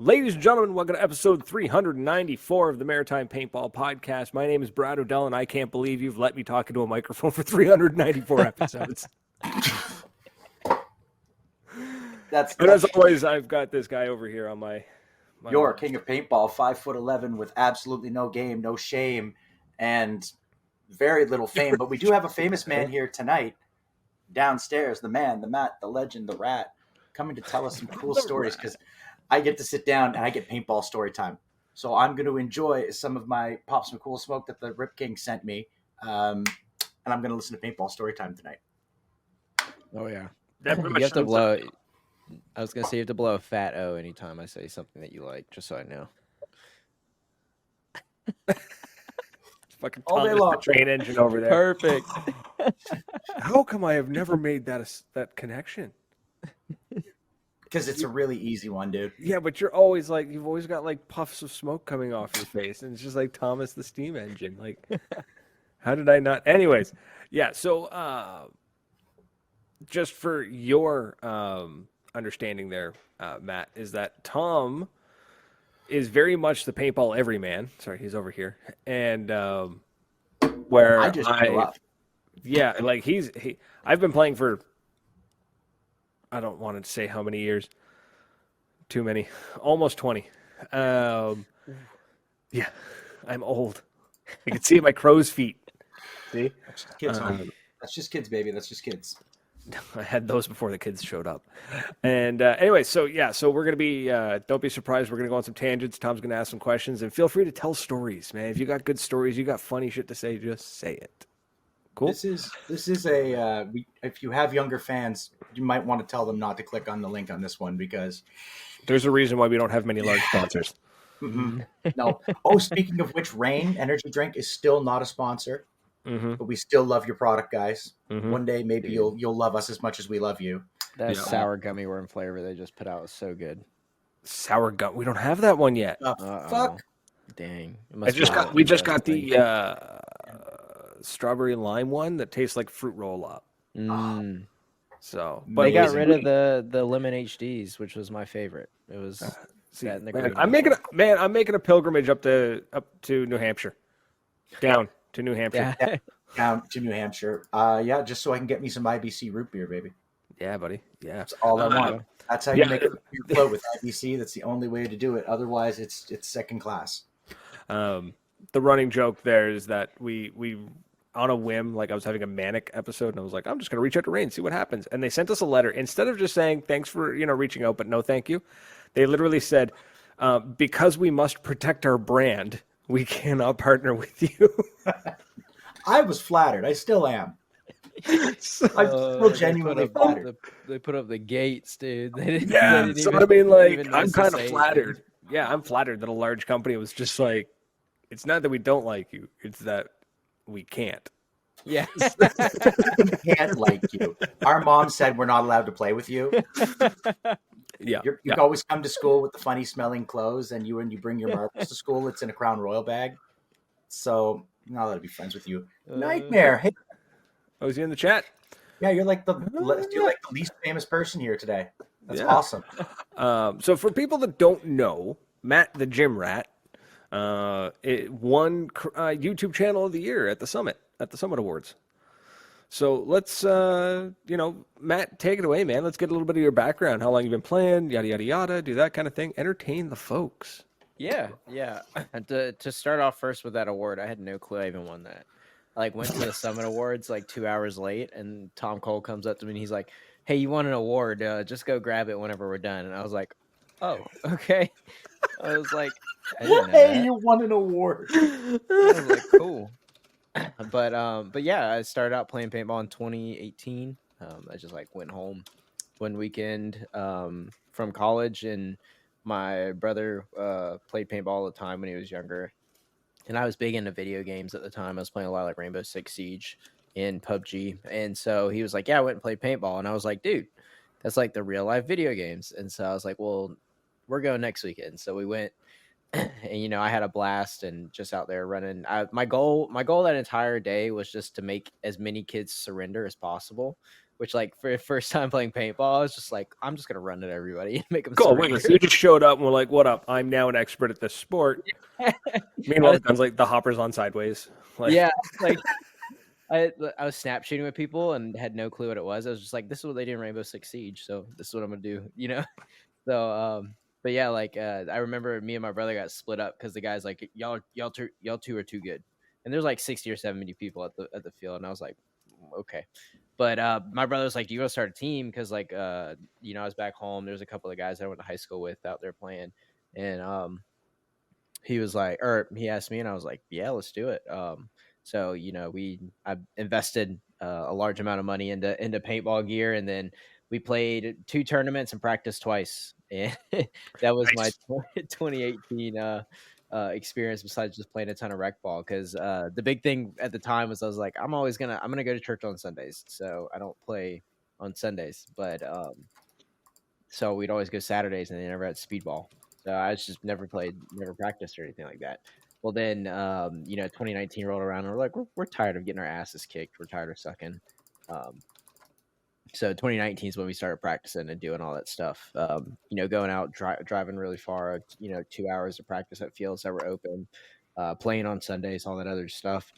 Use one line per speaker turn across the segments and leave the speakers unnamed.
Ladies and gentlemen, welcome to episode 394 of the Maritime Paintball Podcast. My name is Brad O'Dell, and I can't believe you've let me talk into a microphone for 394 episodes.
That's
as always, I've got this guy over here on my
your king of paintball, 5'11", with absolutely no game, no shame, and very little fame. But we do have a famous man here tonight, downstairs. The man, the Matt, the legend, the rat, coming to tell us some cool stories. Because I get to sit down and I get paintball story time. So I'm going to enjoy some of my pop some cool smoke that the Rip King sent me, and I'm going to listen to paintball story time tonight.
Oh yeah,
you
have to blow. I was gonna say you have to blow a fat O anytime I say something that you like, just so I know.
Fucking Thomas the train engine over there.
Perfect.
How come I have never made that connection?
Because it's a really easy one, dude.
Yeah, but you've always got like puffs of smoke coming off your face, and it's just like Thomas the Steam Engine. Like, how did I not? Anyways, yeah. So, just for your understanding there, Matt, is that Tom is very much the paintball everyman. Sorry, he's over here, and where
I just grew up.
Yeah, like I've been playing for, I don't want to say how many years. Too many. Almost 20. Yeah, I'm old. I can see my crow's feet. See?
That's just kids, that's just kids, baby. That's just kids.
I had those before the kids showed up. And anyway, so we're going to be, don't be surprised, we're going to go on some tangents. Tom's going to ask some questions, and feel free to tell stories, man. If you got good stories, you got funny shit to say, just say it. Cool.
This is a if you have younger fans, you might want to tell them not to click on the link on this one because
there's a reason why we don't have many large sponsors.
Mm-hmm. No. Oh, speaking of which, Rain Energy Drink is still not a sponsor, but we still love your product, guys. One day maybe you'll love us as much as we love you.
That sour gummy worm flavor they just put out was so good.
Sour gum. We don't have that one yet.
Fuck.
Dang.
We just got the strawberry lime one that tastes like fruit roll up. So,
but they got rid of the lemon HDs, which was my favorite. It was
I'm making a pilgrimage up to New Hampshire. Down to New Hampshire.
Yeah. Down to New Hampshire. Just so I can get me some IBC root beer, baby.
Yeah, buddy. Yeah.
That's all I want. That's how you make it float with IBC. That's the only way to do it. Otherwise, it's second class.
The running joke there is that we on a whim, like I was having a manic episode, and I was like, I'm just going to reach out to Rain, see what happens. And they sent us a letter. Instead of just saying, thanks for, reaching out, but no thank you, they literally said, because we must protect our brand, we cannot partner with you. I
was flattered. I still am. I'm still genuinely flattered.
They put up the gates, dude.
I'm kind of flattered. Yeah, I'm flattered that a large company was just like, it's not that we don't like you, it's that we can't.
Yes.
We can't like you. Our mom said we're not allowed to play with you.
Yeah.
You always come to school with the funny smelling clothes, and when you bring your marbles to school, it's in a Crown Royal bag. So I'm not allowed to be friends with you. Nightmare. Hey.
Oh, is he in the chat?
Yeah, you're like the least famous person here today. That's awesome.
So for people that don't know, Matt the Gym Rat it won YouTube Channel of the Year at the Summit Awards. So let's, Matt, take it away, man. Let's get a little bit of your background. How long you've been playing, yada, yada, yada, do that kind of thing. Entertain the folks.
Yeah. And to start off first with that award, I had no clue I even won that. I went to the Summit Awards 2 hours late, and Tom Cole comes up to me and he's like, hey, you won an award. Just go grab it whenever we're done. And I was like, oh, okay. I was like, I didn't know that.
You won an award.
I was like, cool. But yeah, I started out playing paintball in 2018. I just went home one weekend from college, and my brother played paintball all the time when he was younger. And I was big into video games at the time. I was playing a lot Rainbow Six Siege and PUBG. And so he was like, yeah, I went and played paintball. And I was like, dude, that's the real life video games. And so I was like, well, we're going next weekend. So we went, and I had a blast and just out there running. My goal that entire day was just to make as many kids surrender as possible. which like for the first time playing paintball, I was just like, I'm just gonna run at everybody and make them
Cool.
surrender.
Wait, so you just showed up and were like, "What up? I'm now an expert at this sport." Meanwhile, the gun's like the hopper's on sideways. Like,
Yeah, like I was snap shooting with people and had no clue what it was. I was just like, this is what they do in Rainbow Six Siege, so this is what I'm gonna do, you know. So but yeah, like I remember me and my brother got split up because the guys like y'all two are too good, and there's like 60 or 70 people at the field, and I was like, okay. But my brother was like, do you want to start a team? Because like you know, I was back home. There's a couple of guys that I went to high school with out there playing, and he was like, or he asked me, and I was like, yeah, let's do it. So you know, I invested a large amount of money into paintball gear, and then we played 2 tournaments and practiced twice, and that was
nice.
my 2018 experience. Besides just playing a ton of rec ball, because the big thing at the time was I was like, I'm gonna go to church on Sundays, so I don't play on Sundays, but so we'd always go Saturdays, and they never had speedball. So I just never practiced or anything like that. Well, then, you know, 2019 rolled around, and we're like, we're tired of getting our asses kicked. We're tired of sucking. So 2019 is when we started practicing and doing all that stuff. You know, going out, driving really far, you know, 2 hours of practice at fields that were open, playing on Sundays, all that other stuff.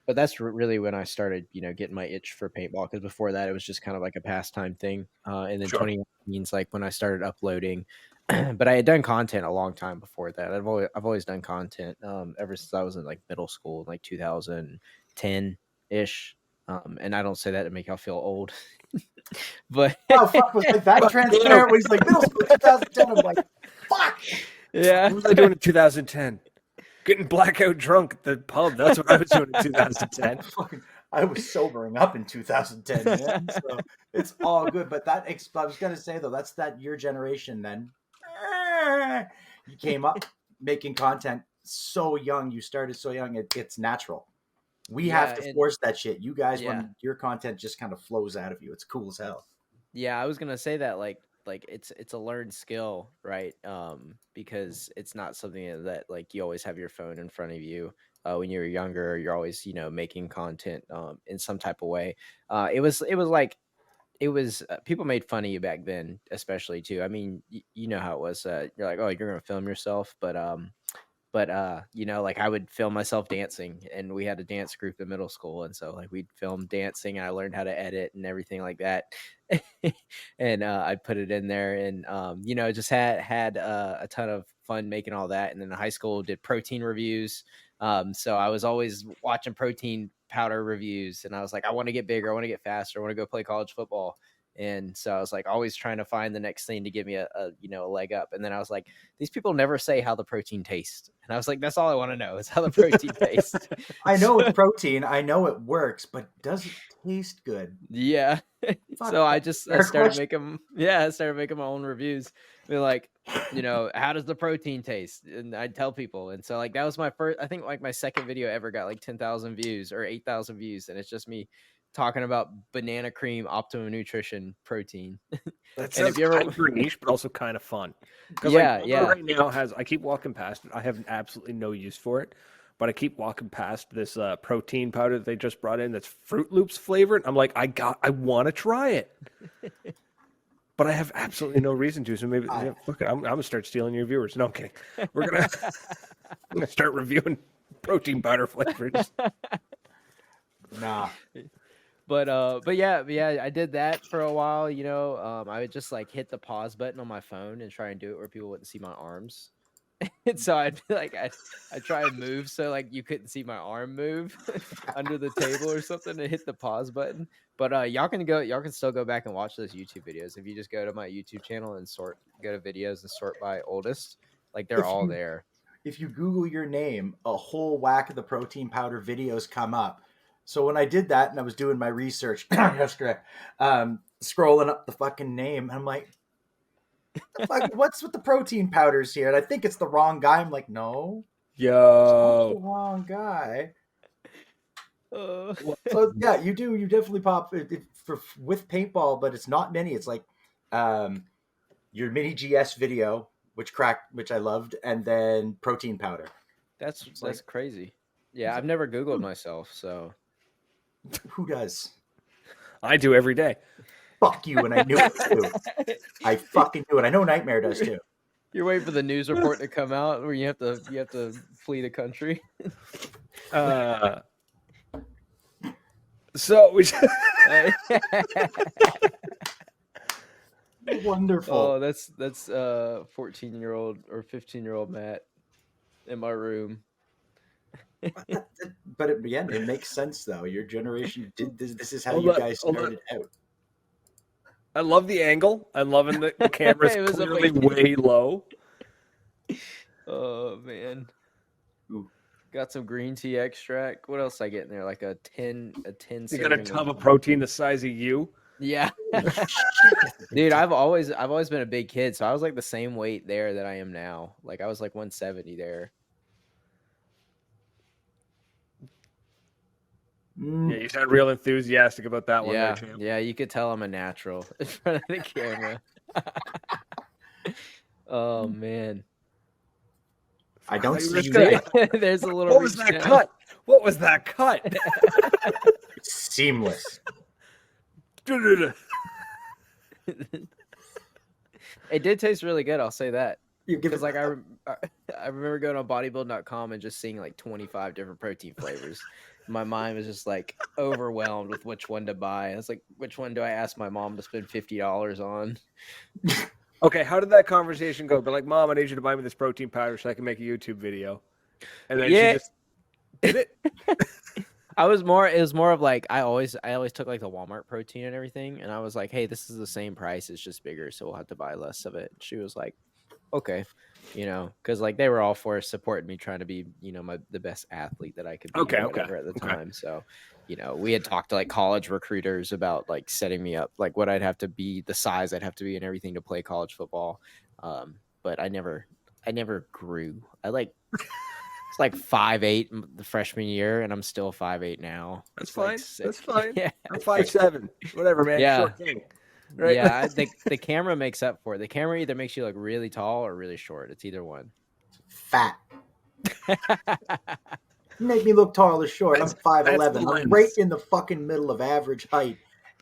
But that's really when I started, you know, getting my itch for paintball. Because before that, it was just kind of like a pastime thing. And then
Sure.
2019 is like when I started uploading. But I had done content a long time before that. I've always done content ever since I was in like middle school, like 2010 ish. And I don't say that to make y'all feel old, but
Oh fuck, was like that transparent when he's like middle school 2010. I'm like, fuck.
yeah,
What was I doing in 2010? Getting blackout drunk at the pub. That's what I was doing in 2010.
I was sobering up in 2010, man. So it's all good. But I was gonna say though, that's that your generation then. You came up making content so young. You started so young. It's natural. We have to force that shit. You guys, when your content just kind of flows out of you, it's cool as hell.
Yeah, I was gonna say that like it's a learned skill, right? Because it's not something that like you always have your phone in front of you. When you were younger, you're always, you know, making content in some type of way. It was people made fun of you back then, especially too. I mean, you know how it was. You're like, oh, you're gonna film yourself, but you know, like I would film myself dancing, and we had a dance group in middle school, and so like we'd film dancing, and I learned how to edit and everything like that. And I'd put it in there, and you know, just had a ton of fun making all that. And then in high school did protein reviews, so I was always watching protein powder reviews, and I was like, I want to get bigger, I want to get faster, I want to go play college football. And so I was like always trying to find the next thing to give me a you know, a leg up. And then I was like, these people never say how the protein tastes. And I was like, that's all I want to know is how the protein tastes.
I know it's protein. I know it works, but does it taste good?
Yeah. So I started making my own reviews. Be like, you know, how does the protein taste? And I'd tell people. And so like that was my first, I think like my second video ever got like 10,000 views or 8,000 views. And it's just me talking about banana cream optimum nutrition protein.
That's
And if you ever
super niche, but also kind of fun.
Yeah,
like,
yeah.
Right now I keep walking past it. I have absolutely no use for it, but I keep walking past this protein powder that they just brought in that's Fruit Loops flavored. I'm like, I want to try it, but I have absolutely no reason to. So maybe fuck it, I'm gonna start stealing your viewers. No, I'm kidding. I'm gonna start reviewing protein powder flavors.
Nah.
But yeah, I did that for a while, you know. I would just like hit the pause button on my phone and try and do it where people wouldn't see my arms. And so I'd be like, I'd try and move so like you couldn't see my arm move under the table or something, and hit the pause button. But y'all can still go back and watch those YouTube videos if you just go to my YouTube channel and go to videos and sort by oldest. Like they're all there.
If you Google your name, a whole whack of the protein powder videos come up. So when I did that and I was doing my research, that's correct, scrolling up the fucking name, I'm like, what's with the protein powders here? And I think it's the wrong guy. I'm like, no, it's not the wrong guy. So yeah, you definitely pop with paintball, but it's not many. It's like your mini GS video, which I loved, and then protein powder.
That's crazy. Yeah, I've never Googled myself, so
who does?
I do every day.
Fuck you, and I knew it too. I fucking knew it. I know Nightmare does too.
You're waiting for the news report to come out where you have to flee the country.
So we
Wonderful.
Oh, that's 14-year-old or 15-year-old Matt in my room.
But again, it makes sense though. Your generation did this. This is how
Hold
you
on,
guys
hold on.
started out.
I love the angle. I'm loving the camera's
It was a
clearly
big-
way low.
Oh man.
Ooh.
Got some green tea extract. What else I get in there? Like a 10
You got a
serving
tub of protein the size of you.
Yeah. Dude, I've always been a big kid, so I was like the same weight there that I am now. Like I was like 170 there.
Yeah, you sound real enthusiastic about that one
Yeah,
there, champ.
yeah, you could tell I'm a natural in front of the camera. Oh man.
I don't
thought you
see
were
you.
gonna-
Making
There's a little
What was
reach
that
down.
cut? What was that cut?
it seamless.
It did taste really good, I'll say that.
You give
Because
it
like I remember going on bodybuilding.com and just seeing like 25 different protein flavors. My mind was just like overwhelmed with which one to buy. I was like, which one do I ask my mom to spend $50 on?
Okay, how did that conversation go? But like, Mom, I need you to buy me this protein powder so I can make a YouTube video. And then
Yeah.
she just did it.
It was more of like I always took like the Walmart protein and everything, and I was like, hey, this is the same price, it's just bigger, so we'll have to buy less of it. She was like, okay, because like they were all for supporting me trying to be the best athlete that I could be
Okay,
or whatever
okay,
at the
okay.
time. So we had talked to like college recruiters about like setting me up, like what I'd have to be, the size I'd have to be and everything to play college football. But I never grew. It's like 5'8" the freshman year, and I'm still 5'8" now.
That's
It's like
fine.
sick.
That's fine.
Yeah,
I'm 5'7". Whatever, man.
Yeah.
Short king. Right?
yeah. The camera makes up for it. The camera either makes you look really tall or really short. It's either one.
fat. You make me look tall or short. I'm
That's
5'11".
the
I'm
lens.
right in the fucking middle of average height,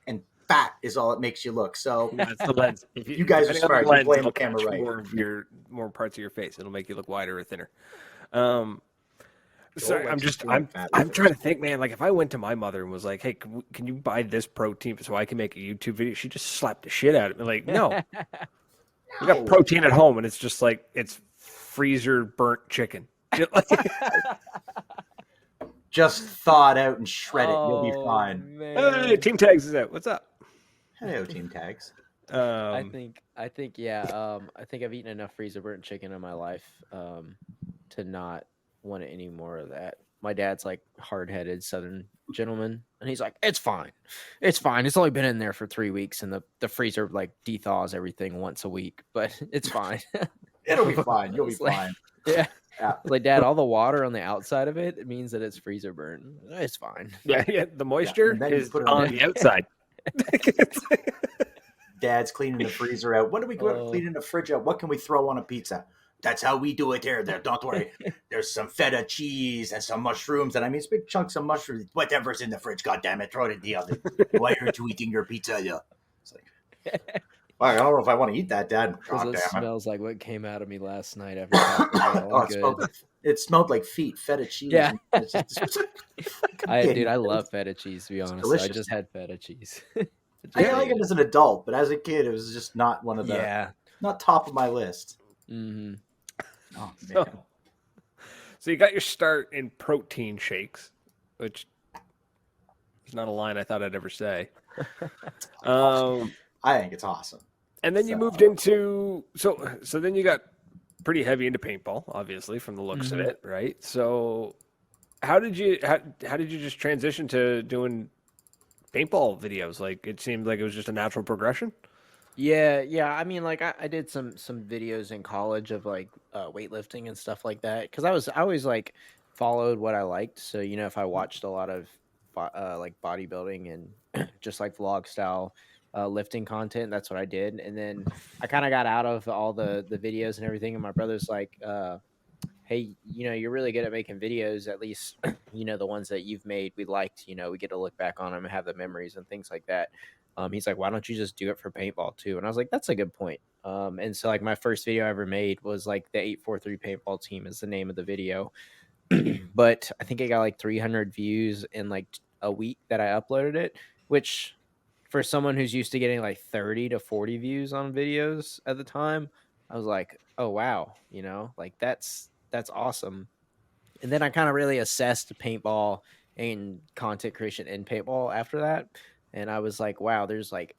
and fat is all it makes you look. So
That's the lens. If
You guys are
depending on
smart.
the
You're
lens,
playing
it'll
the camera
catch
right.
more parts of your face. It'll make you look wider or thinner. Sorry,
likes
I'm
his fat
I'm
face.
trying to think, man. Like if I went to my mother and was like, "Hey, can you buy this protein so I can make a YouTube video?" She just slapped the shit out of me. Like, no, we got protein at home, and it's just like it's freezer burnt chicken.
just thaw it out and shred it. You'll be
Oh,
fine.
man.
Hey, Team Tags is out. What's up?
Hello, Team Tags.
I think yeah. I think I've eaten enough freezer burnt chicken in my life to not want any more of that. My dad's like hard-headed Southern gentleman, and he's like, "It's fine, it's fine. It's only been in there for 3 weeks, and the freezer like dethaws everything once a week, but it's fine."
It'll be fine. You'll be
It's like-
fine.
Yeah.
Yeah.
Like, Dad, all the water on the outside of it means that it's freezer burnt. It's fine.
yeah. The moisture
and then you
is
put it
on
on
the outside.
Dad's cleaning the freezer out. What do we go cleaning the fridge out? What can we throw on a pizza? That's how we do it here. There, don't worry. There's some feta cheese and some mushrooms, and I mean, it's big chunks of mushrooms. Whatever's in the fridge, goddamn it, throw it in the oven. Why aren't you eating your pizza? Yeah. It's like, well, I don't know if I want to eat that, Dad.
Because
God
it
damn it.
smells like what came out of me last night after Taco Bell.
Oh,
I'm
it smelled like feet, feta cheese.
Yeah.
It's just-
I love feta cheese, to be honest. I
delicious.
just had feta cheese.
I like it as an adult, but as a kid, it was just not one of the
Yeah.
not top of my list.
Mm-hmm.
Oh man.
So you got your start in protein shakes, which is not a line I thought I'd ever say.
I think it's awesome.
And then you moved into so then you got pretty heavy into paintball, obviously, from the looks of it, right? So how did you just transition to doing paintball videos? Like it seemed like it was just a natural progression.
Yeah. I mean, like I did some videos in college of like weightlifting and stuff like that because I always like followed what I liked. So if I watched a lot of like bodybuilding and just like vlog style lifting content, that's what I did. And then I kind of got out of all the videos and everything. And my brother's like, hey, you're really good at making videos. At least, the ones that you've made, we liked. We get to look back on them and have the memories and things like that. He's like, why don't you just do it for paintball too? And I was like, that's a good point. And so like my first video I ever made was like the 843 paintball team is the name of the video. But I think it got like 300 views in like a week that I uploaded it, which for someone who's used to getting like 30 to 40 views on videos at the time, I was like, oh wow, like that's awesome. And then I kind of really assessed paintball and content creation in paintball after that. And I was like, wow, there's like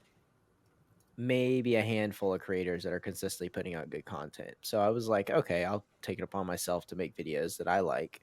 maybe a handful of creators that are consistently putting out good content. So I was like, okay, I'll take it upon myself to make videos that I like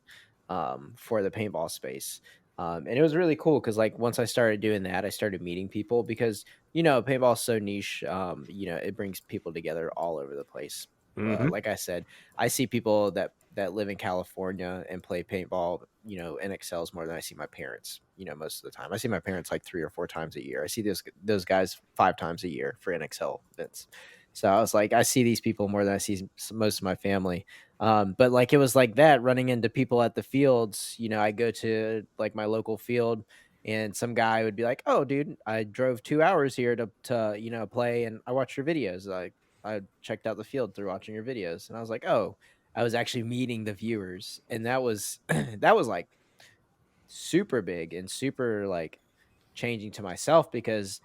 for the paintball space. And it was really cool because like once I started doing that, I started meeting people because paintball is so niche. It brings people together all over the place.
Mm-hmm.
Like I said, I see people that live in California and play paintball, and excels more than I see my parents. Most of the time, I see my parents like 3 or 4 times a year. I see those guys 5 times a year for NXL events. So I was like, I see these people more than I see most of my family. But like it was like that running into people at the fields. I go to like my local field, and some guy would be like, "Oh, dude, I drove 2 hours here to play, and I watched your videos. I checked out the field through watching your videos." And I was like, "Oh, I was actually meeting the viewers," and that was that was like super big and super like changing to myself because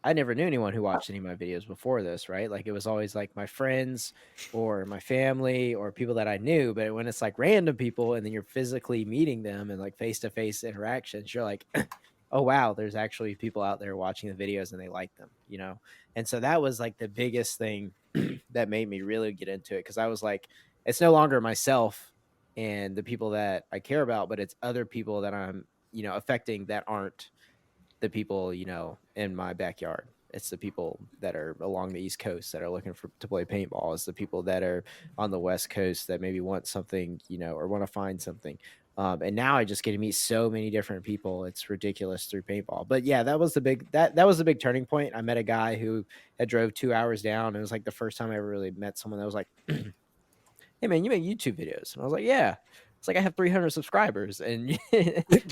I never knew anyone who watched any of my videos before this, right? Like it was always like my friends or my family or people that I knew. But when it's like random people and then you're physically meeting them and like face to face interactions, you're like, oh, wow, there's actually people out there watching the videos and they like them. And so that was like the biggest thing that made me really get into it because I was like, it's no longer myself and the people that I care about, but it's other people that I'm, affecting that aren't the people in my backyard. It's the people that are along the East Coast that are looking to play paintball. It's the people that are on the West Coast that maybe want something, or want to find something. And now I just get to meet so many different people. It's ridiculous through paintball. But yeah, that was the big turning point. I met a guy who had drove 2 hours down. It was like the first time I ever really met someone that was like, "Hey man, you make YouTube videos?" And I was like, "Yeah." It's like I have 300 subscribers, and he's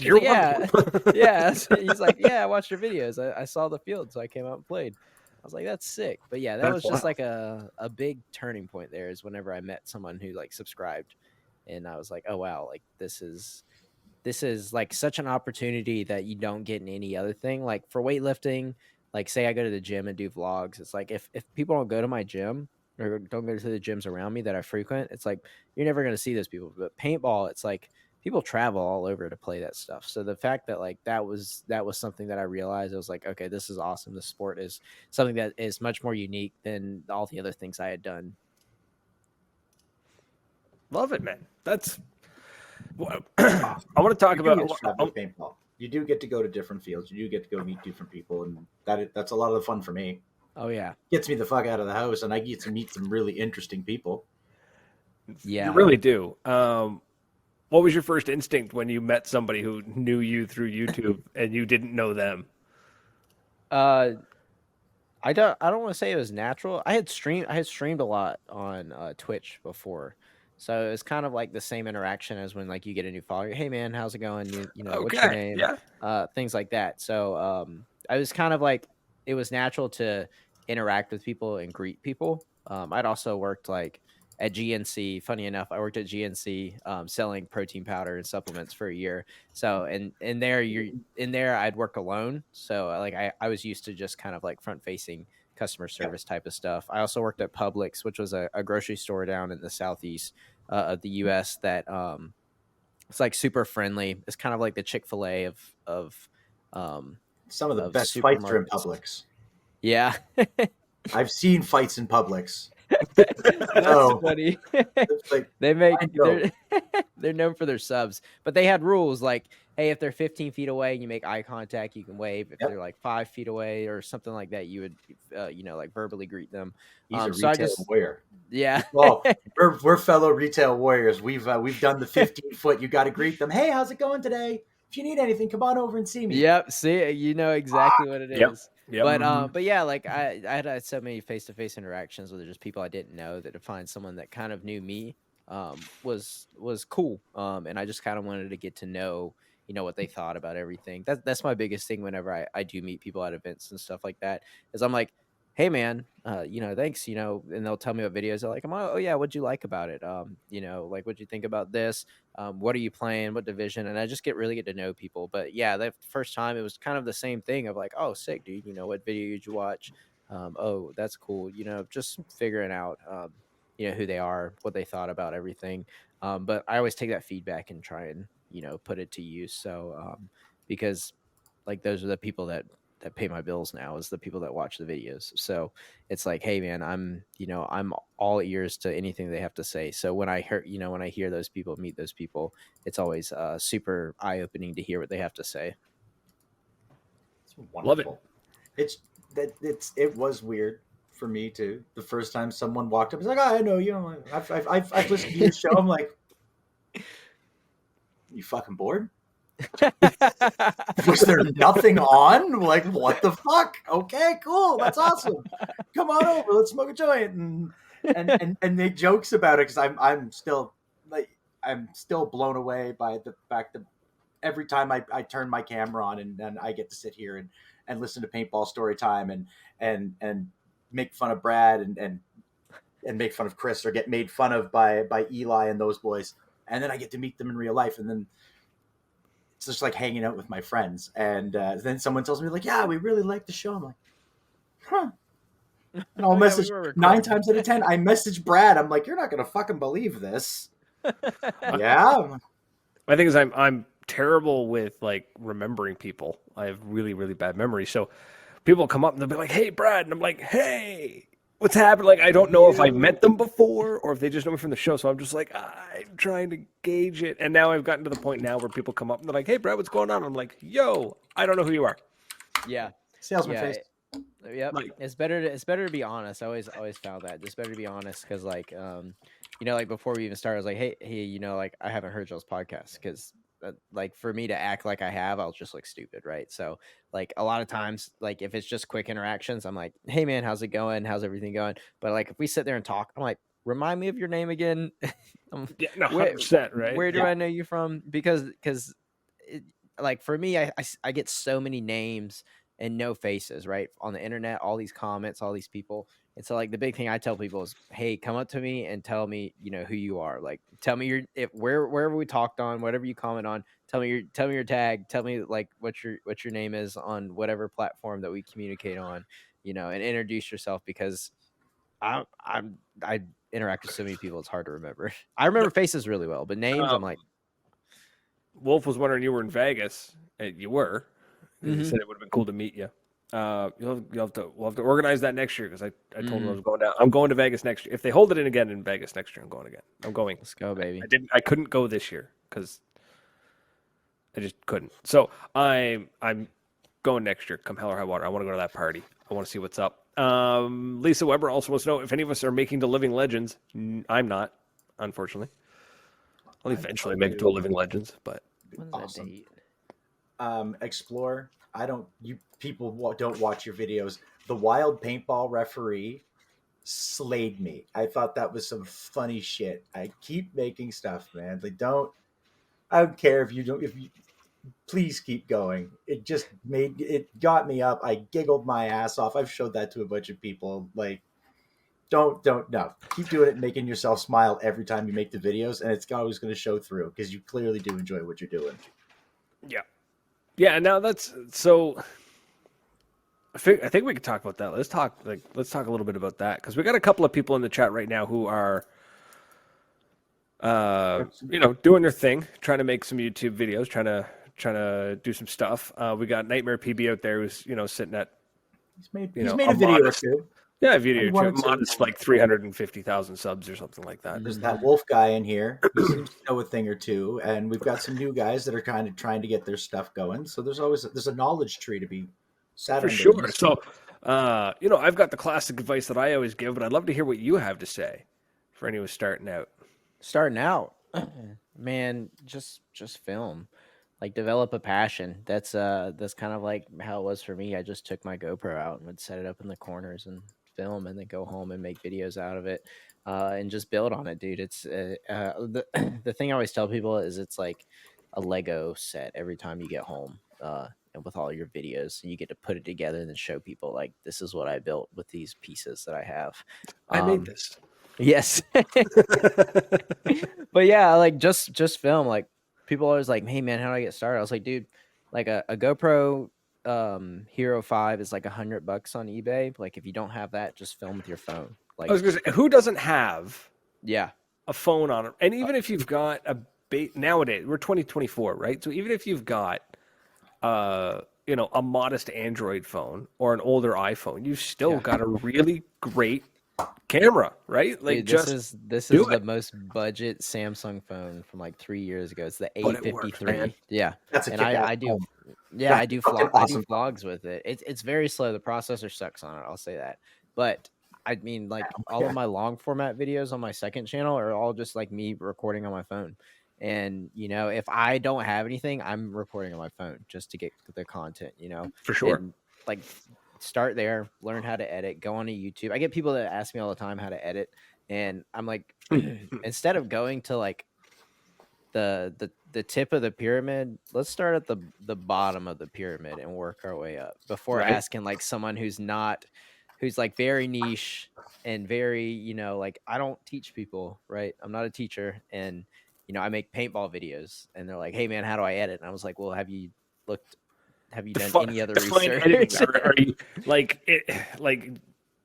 You're
like, "Yeah,
welcome.
yeah." He's like, "Yeah, I watched your videos. I saw the field, so I came out and played." I was like, "That's sick." But yeah, that
That's
was just
wild.
like a big turning point. There is whenever I met someone who like subscribed, and I was like, "Oh wow, like this is like such an opportunity that you don't get in any other thing." Like for weightlifting, like say I go to the gym and do vlogs, it's like if people don't go to my gym or don't go to the gyms around me that I frequent, it's like you're never going to see those people. But paintball, it's like people travel all over to play that stuff. So the fact that like that was something that I realized, I was like, okay, this is awesome. The sport is something that is much more unique than all the other things I had done.
Love it, man. That's. I want to talk
You do get
about.
to travel with paintball. You do get to go to different fields. You do get to go meet different people, and that's a lot of the fun for me.
Oh yeah.
Gets me the fuck out of the house, and I get to meet some really interesting people.
You
Yeah.
really do. What was your first instinct when you met somebody who knew you through YouTube and you didn't know them?
Uh I don't want to say it was natural. I had streamed a lot on Twitch before. So it was kind of like the same interaction as when like you get a new follower. Hey man, how's it going? What's your
Okay,
name?
yeah.
Things like that. So I was kind of like it was natural to interact with people and greet people. I'd also worked like at GNC. Funny enough, I worked at GNC selling protein powder and supplements for a year. So and there you're in there I'd work alone. So like I was used to just kind of like front facing customer
Yep.
service type of stuff. I also worked at Publix, which was a grocery store down in the southeast of the US that it's like super friendly. It's kind of like the Chick-fil-A um
Some of the
of
best fights are in
supermarkets.
Publix.
Yeah.
I've seen fights in Publix.
That's
So
funny.
it's like
They make
I go,
they're known for their subs, but they had rules like, hey, if they're 15 feet away and you make eye contact, you can wave. If
yep,
they're like 5 feet away or something like that, you would, like verbally greet them.
he's a
So I
retail
just,
warrior.
yeah,
Well, we're fellow retail warriors. We've done the 15-foot. You got to greet them. Hey, how's it going today? If you need anything, come on over and see me.
yep. See, you know exactly what it
Yep.
is.
Yep.
But yeah, like I had so many face to face interactions with just people I didn't know that to find someone that kind of knew me, was cool. And I just kind of wanted to get to know, what they thought about everything. That's my biggest thing whenever I do meet people at events and stuff like that, is I'm like, hey man, thanks, and they'll tell me what videos I like. I'm like, oh yeah, what'd you like about it? Like, what'd you think about this? What are you playing? What division? And I just really get to know people. But yeah, that first time it was kind of the same thing of like, oh, sick, dude. What video did you watch? Oh, that's cool. Just figuring out, who they are, what they thought about everything. But I always take that feedback and try and, put it to use. So, because like those are the people that pay my bills now, is the people that watch the videos. So it's like, hey man, I'm all ears to anything they have to say. So when I hear those people, meet those people, it's always super eye opening to hear what they have to say.
It's
Love it.
wonderful. It was weird for me too. The first time someone walked up, it's like, oh, I know you. I've listened to your show. I'm like, you fucking bored? Was there nothing on? Like, what the fuck? Okay, cool. That's awesome. Come on over. Let's smoke a joint and make jokes about it, because I'm still blown away by the fact that every time I turn my camera on and then I get to sit here and listen to Paintball Story Time and make fun of Brad and make fun of Chris, or get made fun of by Eli and those boys, and then I get to meet them in real life, and then it's just like hanging out with my friends. And then someone tells me like, yeah, we really like the show. I'm like, huh. And I'll message 9 times out of 10. I message Brad. I'm like, you're not going to fucking believe this. Yeah.
My thing is I'm terrible with like remembering people. I have really, really bad memory. So people come up and they'll be like, hey, Brad. And I'm like, hey, what's happened? Like, I don't know if I met them before or if they just know me from the show. So I'm just like, I'm trying to gauge it. And now I've gotten to the point now where people come up and they're like, hey, Brad, what's going on? I'm like, yo, I don't know who you are.
Yeah.
Salesman face.
Yep.
Like,
It's better to be honest. I always found that it's better to be honest, because like like before we even started, I was like, hey, like I haven't heard Joe's podcast, because like for me to act like I have, I'll just look stupid, right? So like a lot of times, like if it's just quick interactions, I'm like, hey man, how's it going? How's everything going? But like if we sit there and talk, I'm like, remind me of your name again.
yeah, no,
where
100%, right?
where do I know you from? Because like for me, I get so many names and no faces, right? On the internet, all these comments, all these people. And so like the big thing I tell people is, hey, come up to me and tell me, who you are. Like tell me wherever we talked on, whatever you comment on, tell me your tag, tell me like what your name is on whatever platform that we communicate on, and introduce yourself, because I interact with so many people, it's hard to remember. I remember faces really well, but names, I'm like,
Wolf was wondering you were in Vegas, and you were. He
Mhm.
said it would have been cool to meet you. We'll have to organize that next year, because I told him I was going down. I'm going to Vegas next year. If they hold it in again in Vegas next year, I'm going again. I'm going.
Let's go, baby.
I couldn't go this year because I just couldn't. So I'm going next year. Come hell or high water. I want to go to that party. I want to see what's up. Lisa Weber also wants to know if any of us are making the Living Legends. I'm not, unfortunately. I'll eventually make it to a Living Legends, but
When's
Awesome.
that date?
Explore. You people don't watch your videos. The Wild Paintball referee slayed me. I thought that was some funny shit. I keep making stuff, man. I don't care if you don't. If you please keep going. It got me up. I giggled my ass off. I've showed that to a bunch of people. Like, don't no. Keep doing it, and making yourself smile every time you make the videos, and it's always going to show through, because you clearly do enjoy what you're doing.
yeah. Now that's so. I think we could talk about that. Let's talk a little bit about that, because we got a couple of people in the chat right now who are, doing their thing, trying to make some YouTube videos, trying to do some stuff. We got Nightmare PB out there who's sitting at
He's made a video
modest,
or two.
yeah, a video
One or
too,
two.
modest like 350,000 subs or something like that.
There's that Wolf guy in here. He seems to know a thing or two, and we've got some new guys that are kind of trying to get their stuff going. So there's a knowledge tree to be sat
For
under.
sure. So, I've got the classic advice that I always give, but I'd love to hear what you have to say for anyone starting out.
Starting out, man, just film, like develop a passion. That's kind of like how it was for me. I just took my GoPro out and would set it up in the corners and film, and then go home and make videos out of it. and just build on it, dude. It's the thing I always tell people is it's like a Lego set every time you get home, and with all your videos, and you get to put it together and then show people like this is what I built with these pieces that I have.
I made this.
Yes, but yeah, like just film. Like people always like, hey man, how do I get started? I was like, dude, like a GoPro Hero 5 is like $100 on eBay. Like if you don't have that, just film with your phone. Like
I was gonna say, who doesn't have
yeah,
a phone on it? And even if you've got nowadays, we're 2024, right? So even if you've got a modest Android phone or an older iPhone, you've still got a really great camera, right? Like
dude,
just
this
do
is the
it.
most budget Samsung phone from like 3 years ago. It's the
But it works, man.
A53. Yeah,
That's a
and
kick-ass
I do.
phone.
Yeah,
That's fucking
I
awesome.
do vlogs with it. It's very slow. The processor sucks on it. I'll say that. But I mean, like all of my long format videos on my second channel are all just like me recording on my phone. And if I don't have anything, I'm recording on my phone just to get the content.
For sure.
And like start there, learn how to edit, go on to YouTube. I get people that ask me all the time how to edit, and I'm like, instead of going to like the tip of the pyramid, let's start at the bottom of the pyramid and work our way up before
Right.
asking like someone who's like very niche and very like I don't teach people, right? I'm not a teacher, and I make paintball videos, and they're like, hey man, how do I edit? And I was like, well, have you done any other
define
research?
editing? Are you like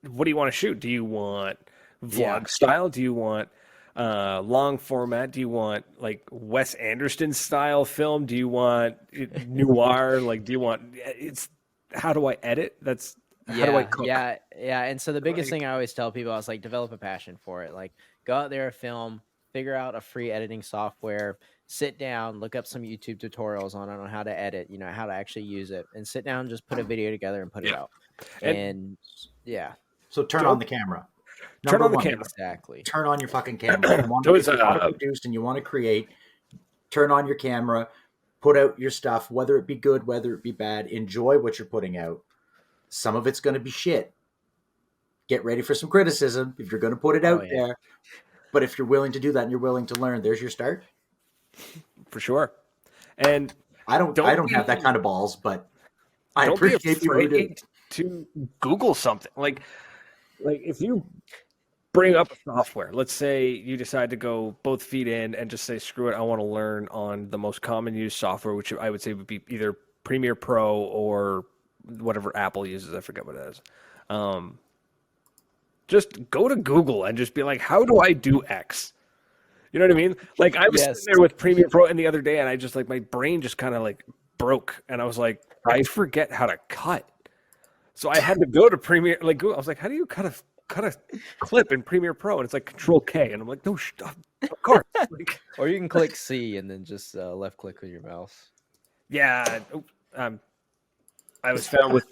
what do you want to shoot? Do you want vlog style? Do you want long format? Do you want like Wes Anderson style film? Do you want noir? Like, do you want how do I edit? That's how do I cook?
Yeah. And so the biggest thing I always tell people, I was like, develop a passion for it. Like, go out there, film, figure out a free editing software, sit down, look up some YouTube tutorials on how to edit, how to actually use it, and sit down and just put a video together and put it out. And yeah.
So turn on the camera.
Turn on the camera.
Exactly.
Turn on your fucking camera. You want to produce and you want to create, turn on your camera, put out your stuff, whether it be good, whether it be bad. Enjoy what you're putting out. Some of it's going to be shit. Get ready for some criticism if you're going to put it out there. But if you're willing to do that and you're willing to learn, there's your start.
For sure. And
I don't have that kind of balls, but I appreciate you
to Google something. Like if you bring up a software, let's say you decide to go both feet in and just say, screw it, I want to learn on the most common used software, which I would say would be either Premiere Pro or whatever Apple uses. I forget what it is. Just go to Google and just be like, how do I do X? You know what I mean? Like I was sitting there with Premiere Pro and the other day, and I just like my brain just kind of like broke, and I was like, I forget how to cut. So I had to go to Premiere, like Google. I was like, how do you cut a clip in Premiere Pro? And it's like Control K, and I'm like, no, of course. Like,
or you can click C and then just left click with your mouse.
Yeah, I was found with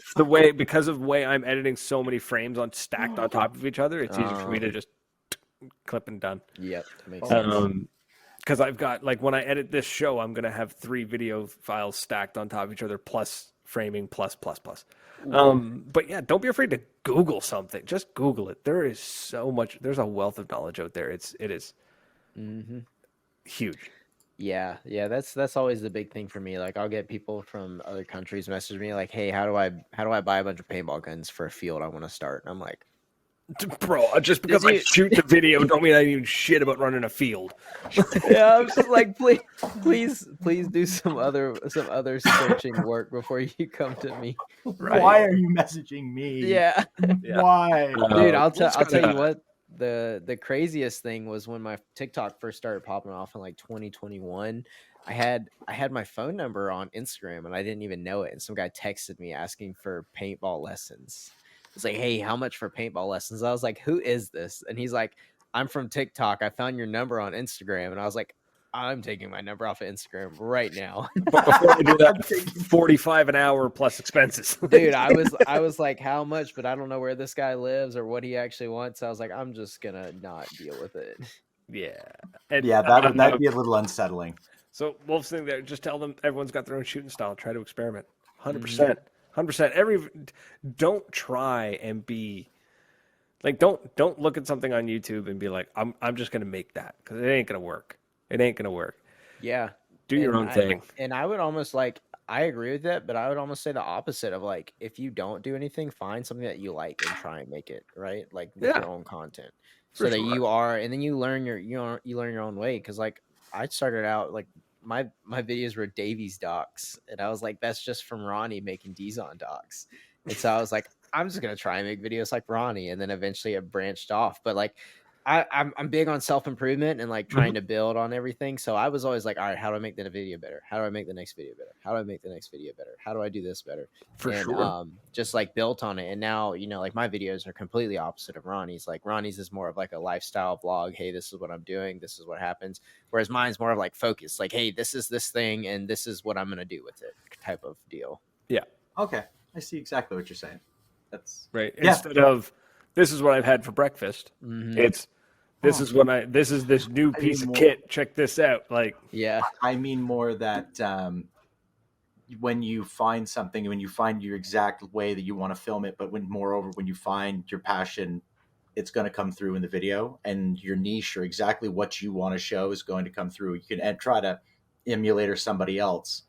because of the way I'm editing so many frames stacked on top of each other, it's easy for me to just clip and done.
Yep, that makes sense.
Because I've got like when I edit this show, I'm gonna have 3 video files stacked on top of each other, plus framing, plus. But yeah, don't be afraid to Google something. Just Google it. There is so much. There's a wealth of knowledge out there. It is huge.
Yeah, that's always the big thing for me. Like I'll get people from other countries message me like, "Hey, how do I buy a bunch of paintball guns for a field I want to start?" And I'm like,
bro, just because I shoot the video don't mean I even shit about running a field.
Yeah, I'm just like, please do some other searching work before you come to me.
Right. Why are you messaging me?
Yeah.
Why?
Dude, I'll tell you what. The craziest thing was when my TikTok first started popping off in like 2021. I had my phone number on Instagram and I didn't even know it. And some guy texted me asking for paintball lessons. It's like, hey, how much for paintball lessons? I was like, who is this? And he's like, I'm from TikTok. I found your number on Instagram. And I was like, I'm taking my number off of Instagram right now.
But before I do that, $45 an hour plus expenses.
Dude, I was like, how much? But I don't know where this guy lives or what he actually wants. So I was like, I'm just gonna not deal with it.
Yeah.
That'd be a little unsettling.
So Wolf's thing there, just tell them everyone's got their own shooting style. Try to experiment. 100%. 100%. Don't try and be Like don't look at something on YouTube and be like, I'm just gonna make that because it ain't gonna work. It ain't gonna work.
Yeah.
Do your own thing.
And I would almost like I agree with that, but I would almost say the opposite of like if you don't do anything, find something that you like and try and make it, right? Like with
Yeah,
your own content.
for
So that
sure.
you are and then you learn you learn your own way cuz like I started out like my videos were Davies docs and I was like that's just from Ronnie making Dizon docs. And so I was like I'm just going to try and make videos like Ronnie and then eventually it branched off. But like I'm big on self improvement and like trying to build on everything. So I was always like, all right, how do I make the video better? How do I make the next video better? How do I make the next video better? How do I do this better?
For
And
sure.
just like built on it. And now, like my videos are completely opposite of Ronnie's. Like Ronnie's is more of like a lifestyle vlog. Hey, this is what I'm doing. This is what happens. Whereas mine's more of like focus. Like, hey, this is this thing and this is what I'm gonna do with it type of deal.
Yeah.
Okay, I see exactly what you're saying. That's
Right.
Yeah.
Instead of this is what I've had for breakfast.
Mhm.
It's this is what this is this new
I
piece
mean,
of
more-
kit. Check this out. Like,
Yeah.
I mean more that when you find something, when you find your exact way that you want to film it, but moreover, when you find your passion, it's going to come through in the video, and your niche or exactly what you want to show is going to come through. You can try to emulate or somebody else.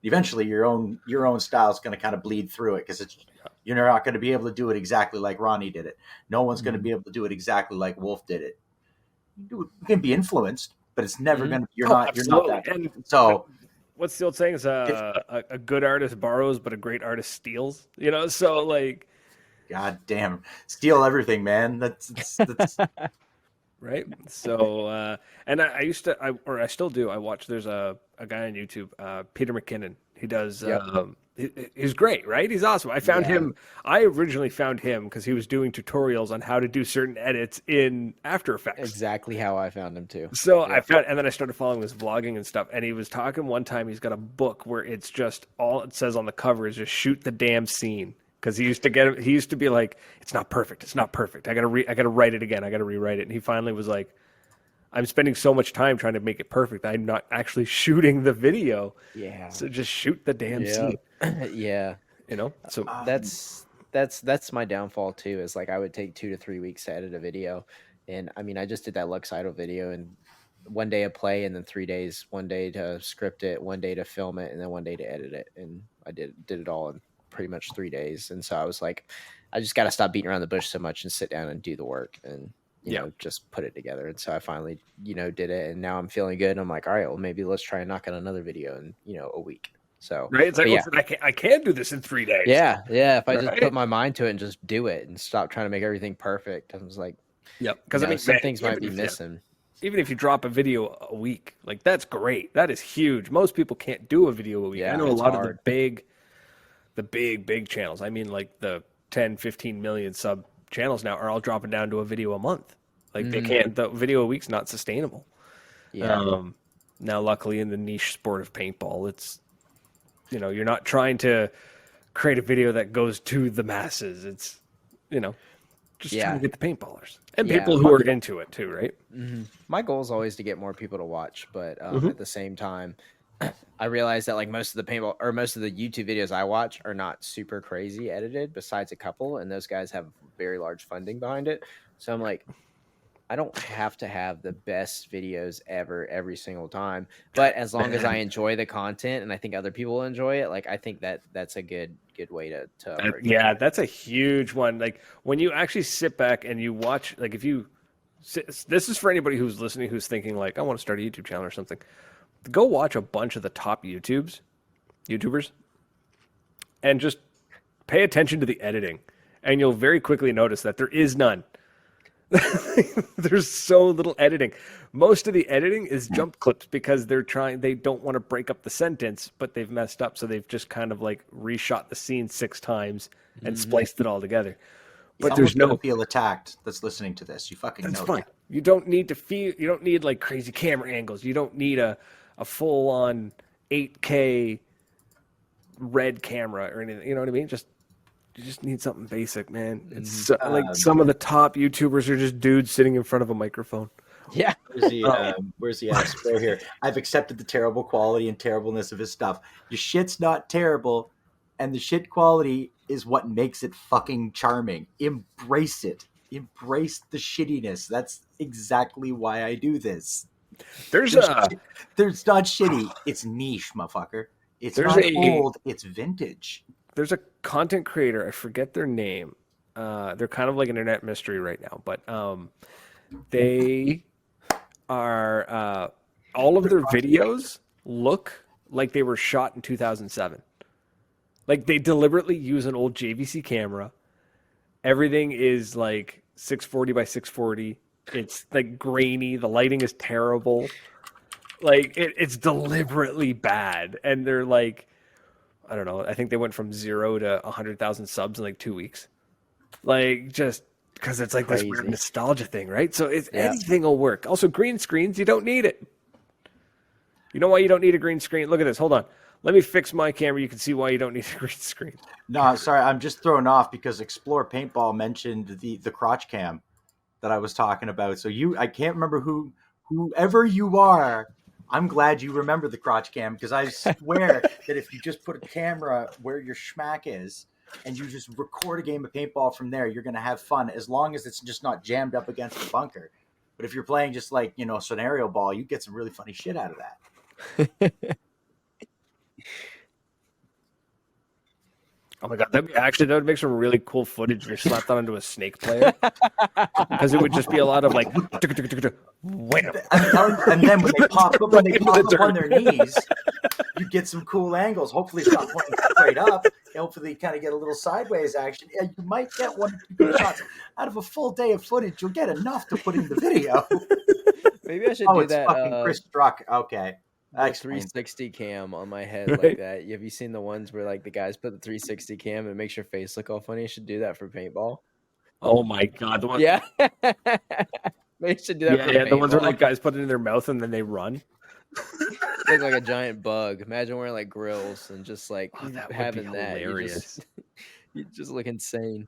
Eventually, your own style is going to kind of bleed through it because you're not going to be able to do it exactly like Ronnie did it. No one's going to be able to do it exactly like Wolf did it. You can be influenced, but it's never going to. You're not
absolutely.
that.
And
So
what's the old saying? Is a good artist borrows, but a great artist steals. So like,
God damn, steal everything, man. That's
right. So and I used to, I still do. I watch. There's a guy on YouTube, Peter McKinnon. He does.
Yep.
He's great, right? He's awesome. I found
Yeah.
him. I originally found him because he was doing tutorials on how to do certain edits in After Effects.
Exactly how I found him too.
So I found, and then I started following his vlogging and stuff. And he was talking one time. He's got a book where it's just all it says on the cover is just shoot the damn scene. Because he used to be like, it's not perfect. It's not perfect. I gotta write it again. I gotta rewrite it. And he finally was like, I'm spending so much time trying to make it perfect. I'm not actually shooting the video.
Yeah.
So just shoot the damn scene.
Yeah.
So
That's my downfall too, is like I would take 2 to 3 weeks to edit a video. And I mean, I just did that Lux Idol video and one day of play and then 3 days, one day to script it, one day to film it, and then one day to edit it. And I did it all in pretty much 3 days. And so I was like, I just got to stop beating around the bush so much and sit down and do the work and, you know, just put it together. And so I finally, did it. And now I'm feeling good. And I'm like, all right, well, maybe let's try and knock out another video in, a week. So,
right. It's like,
yeah.
listen, I can't do this in 3 days.
Yeah. If I just
Right.
put my mind to it and just do it and stop trying to make everything perfect, I was like,
Because
some things might be missing.
Even if you drop a video a week, like that's great. That is huge. Most people can't do a video a week.
Yeah,
I know a
it's
lot
hard.
of the big channels. I mean, like the 10, 15 million sub channels now are all dropping down to a video a month. Like they can't. The video a week's not sustainable.
Yeah.
Now, luckily, in the niche sport of paintball, it's you're not trying to create a video that goes to the masses. It's just trying to get the paintballers and people who are into it too, right?
My goal is always to get more people to watch, but at the same time, I realize that like most of the paintball or most of the YouTube videos I watch are not super crazy edited, besides a couple, and those guys have very large funding behind it. So I'm like, I don't have to have the best videos ever every single time, but as long as I enjoy the content and I think other people enjoy it, like I think that's a good way to approach it.
That's a huge one. Like when you actually sit back and you watch, like if you this is for anybody who's listening who's thinking like I want to start a YouTube channel or something. Go watch a bunch of the top YouTubers and just pay attention to the editing, and you'll very quickly notice that there is none. There's so little editing. Most of the editing is jump clips because they don't want to break up the sentence, but they've messed up, so they've just kind of like reshot the scene 6 times and spliced it all together. But there's no
feel attacked that's listening to this. You fucking
That's
know
fine.
that.
You don't need to feel. You don't need like crazy camera angles. You don't need a full on 8K red camera or anything. You know what I mean? You just need something basic, man. It's like some of the top YouTubers are just dudes sitting in front of a microphone.
Yeah.
Where's the square here? I've accepted the terrible quality and terribleness of his stuff. Your shit's not terrible, and the shit quality is what makes it fucking charming. Embrace it. Embrace the shittiness. That's exactly why I do this.
There's
There's
a
there's not shitty. It's niche, motherfucker. It's
There's
not
a-
old. It's vintage.
there's a content creator, I forget their name. They're kind of like an internet mystery right now, but they are all of their videos look like they were shot in 2007. Like they deliberately use an old JVC camera. Everything is like 640 by 640. It's like grainy. The lighting is terrible. Like it's deliberately bad, and they're like, I don't know. I think they went from 0 to 100,000 subs in like 2 weeks. Like just because it's like this weird
Crazy.
nostalgia thing, right? So it's
Yeah.
anything will work. Also, green screens, you don't need it. You know why you don't need a green screen? Look at this. Hold on. Let me fix my camera. You can see why you don't need a green screen.
No, sorry, I'm just thrown off because Explore Paintball mentioned the crotch cam that I was talking about. So I can't remember whoever you are. I'm glad you remember the crotch cam because I swear that if you just put a camera where your schmack is and you just record a game of paintball from there, you're going to have fun as long as it's just not jammed up against the bunker. But if you're playing just like, scenario ball, you get some really funny shit out of that.
Oh my god, that would make some really cool footage if you slapped that onto a snake player. Because it would just be a lot of like wham.
And then when they pop up on their knees, you get some cool angles. Hopefully it's not pointing straight up. Hopefully you kind of get a little sideways action. And you might get 1 or 2 good shots. Out of a full day of footage, you'll get enough to put in the video.
Maybe I should do
it's
that.
fucking Chris Struck. Okay.
The
Explain.
360 cam on my head
Right.
like that. Have you seen the ones where like the guys put the 360 cam and it makes your face look all funny? You should do that for paintball.
Oh my god, the one,
Yeah. Maybe you should do that for
the ones where
paintball.
like guys put it in their mouth and then they run.
Look like a giant bug. Imagine wearing like grills and just like
Oh, that would be
having that.
hilarious.
You just look insane.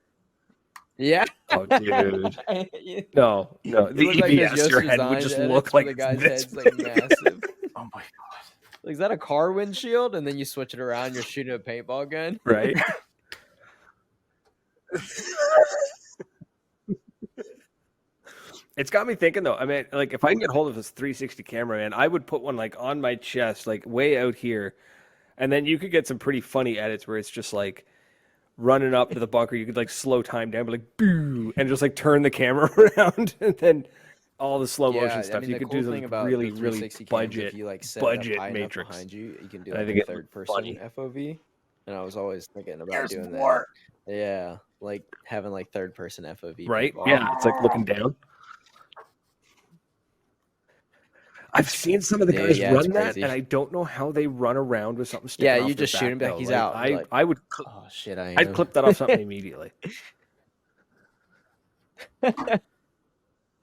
Yeah.
Oh, dude.
You
No,
you
the
look like those
EBS, your
Yoshi
head would
Designs
just
edits
look
where
like
the guy's
this
head's like
big.
massive.
Oh my god.
Like, is that a car windshield? And then you switch it around, you're shooting a paintball gun.
Right? It's got me thinking though. I mean, like if I can get hold of this 360 camera, man, I would put one like on my chest, like way out here, and then you could get some pretty funny edits where it's just like running up to the bunker. You could like slow time down, but like boo, and just like turn the camera around, and then all the slow motion stuff. You
the
could
cool
do
thing
the
about
really,
the
really
360 cams,
budget.
if you like set it up
budget
high enough
matrix.
behind you, you can do
And I
like
think
a
it looks
third person
funny.
FOV. And I was always thinking about
There's
doing
more.
that. Yeah, like having like third person FOV.
Right?
paintball.
Yeah, it's like looking down. I've seen some of the
Yeah,
guys
yeah, it's
run that,
crazy.
and I don't know how they run around with something sticking
Yeah,
off
you
their
just shoot him,
back,
be like,
though.
he's
Like,
out. You're like,
I would
oh shit, I am.
I'd clip that off something immediately. I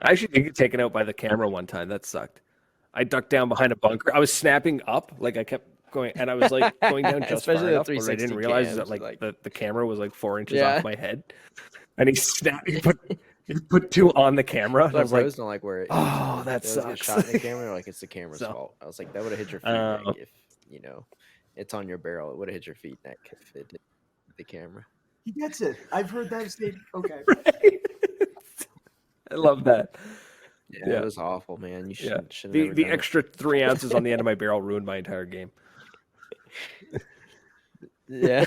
actually did get taken out by the camera one time. That sucked. I ducked down behind a bunker. I was snapping up, like I kept going, and I was like going down just
Especially
far
the
enough, but I
360
didn't realize
cams,
that like,
like-
the camera was like 4 inches
Yeah.
off my head, and he snapped. He put 2 on the camera, and I was like,
don't like where it
oh, that
they always get
sucks.
shot in the camera, or like it's the camera's
So-
fault. I was like, that would have hit your feet neck
Oh.
if it's on your barrel. It would have hit your feet neck if it hit the camera.
He gets it. I've heard that statement. Okay.
I love that.
Yeah,
Yeah.
it was awful, man. You
Yeah,
should
the extra 3 ounces on the end of my barrel ruined my entire game.
Yeah.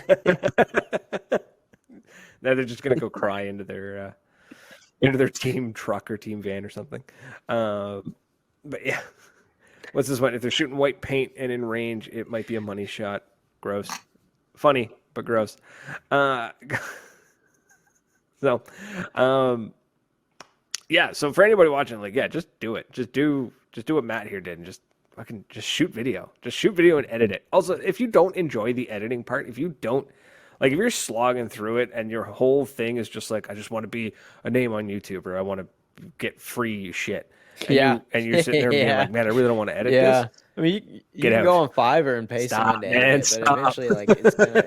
Now they're just gonna go cry into their team truck or team van or something. But yeah, what's this one? If they're shooting white paint and in range, it might be a money shot. Gross, funny but gross. So, yeah. So for anybody watching, like, yeah, just do it. Just do what Matt here did, and just fucking just shoot video. Just shoot video and edit it. Also, if you don't enjoy the editing part, if you don't like, if you're slogging through it and your whole thing is just like, I just want to be a name on YouTube, or I want to get free shit. And you're sitting there being
Yeah.
like, man, I really don't want to edit
Yeah.
this.
I mean, you
Get
can
out.
go on Fiverr and pay
Stop,
someone to edit
man,
it, but
stop.
eventually, like,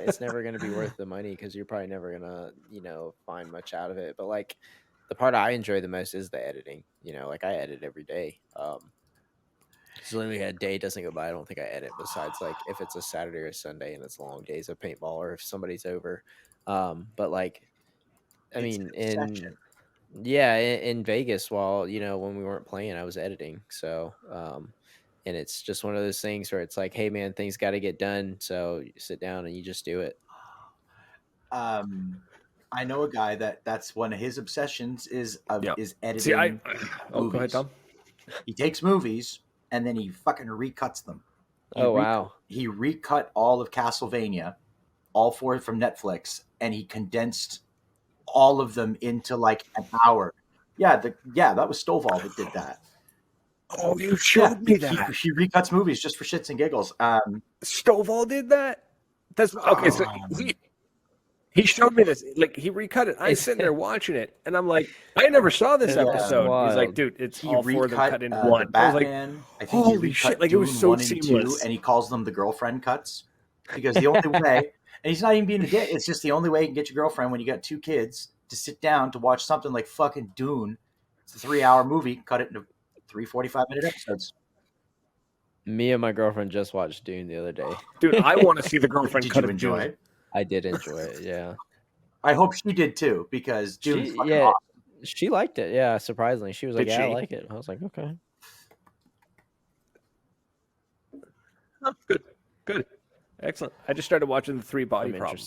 it's never gonna be worth the money because you're probably never gonna, find much out of it. But like, the part I enjoy the most is the editing. Like I edit every day. So only a day doesn't go by, I don't think I edit. Besides, like, if it's a Saturday or Sunday and it's long days of paintball, or if somebody's over. But like, I
It's
mean,
an obsession.
Yeah, in Vegas, while when we weren't playing, I was editing. So, and it's just one of those things where it's like, hey man, things got to get done. So you sit down and you just do it.
I know a guy that's one of his obsessions is
Yeah.
editing
See, go
movies.
ahead, Tom.
He takes movies and then he fucking recuts them.
Wow.
He recut all of Castlevania, all four from Netflix, and he condensed all of them into like an hour. Yeah, that was Stovall that did that.
Oh, you showed me that.
He recuts movies just for shits and giggles.
Stovall did that? That's okay. So he showed me this. Like, he recut it. I'm sitting there watching it, and I'm like, I never saw this episode. He's like, dude, it's all four of them cut in one.
The
I was like,
Batman, I think holy shit!
Like, it was so seamless.
And he calls them the girlfriend cuts because the only way, and he's not even being a dick. It's just the only way you can get your girlfriend when you got two kids to sit down to watch something like fucking Dune. It's a 3-hour movie. Cut it into 3 45-minute episodes.
Me and my girlfriend just watched Dune the other day.
Dude, I want to see the girlfriend cut.
Did you enjoy it?
I did enjoy it, yeah.
I hope she did too, because Dune's fucking awesome.
She liked it, yeah, surprisingly. She was like, I like it. I was like, okay.
Oh, good. Excellent. I just started watching The Three Body Problem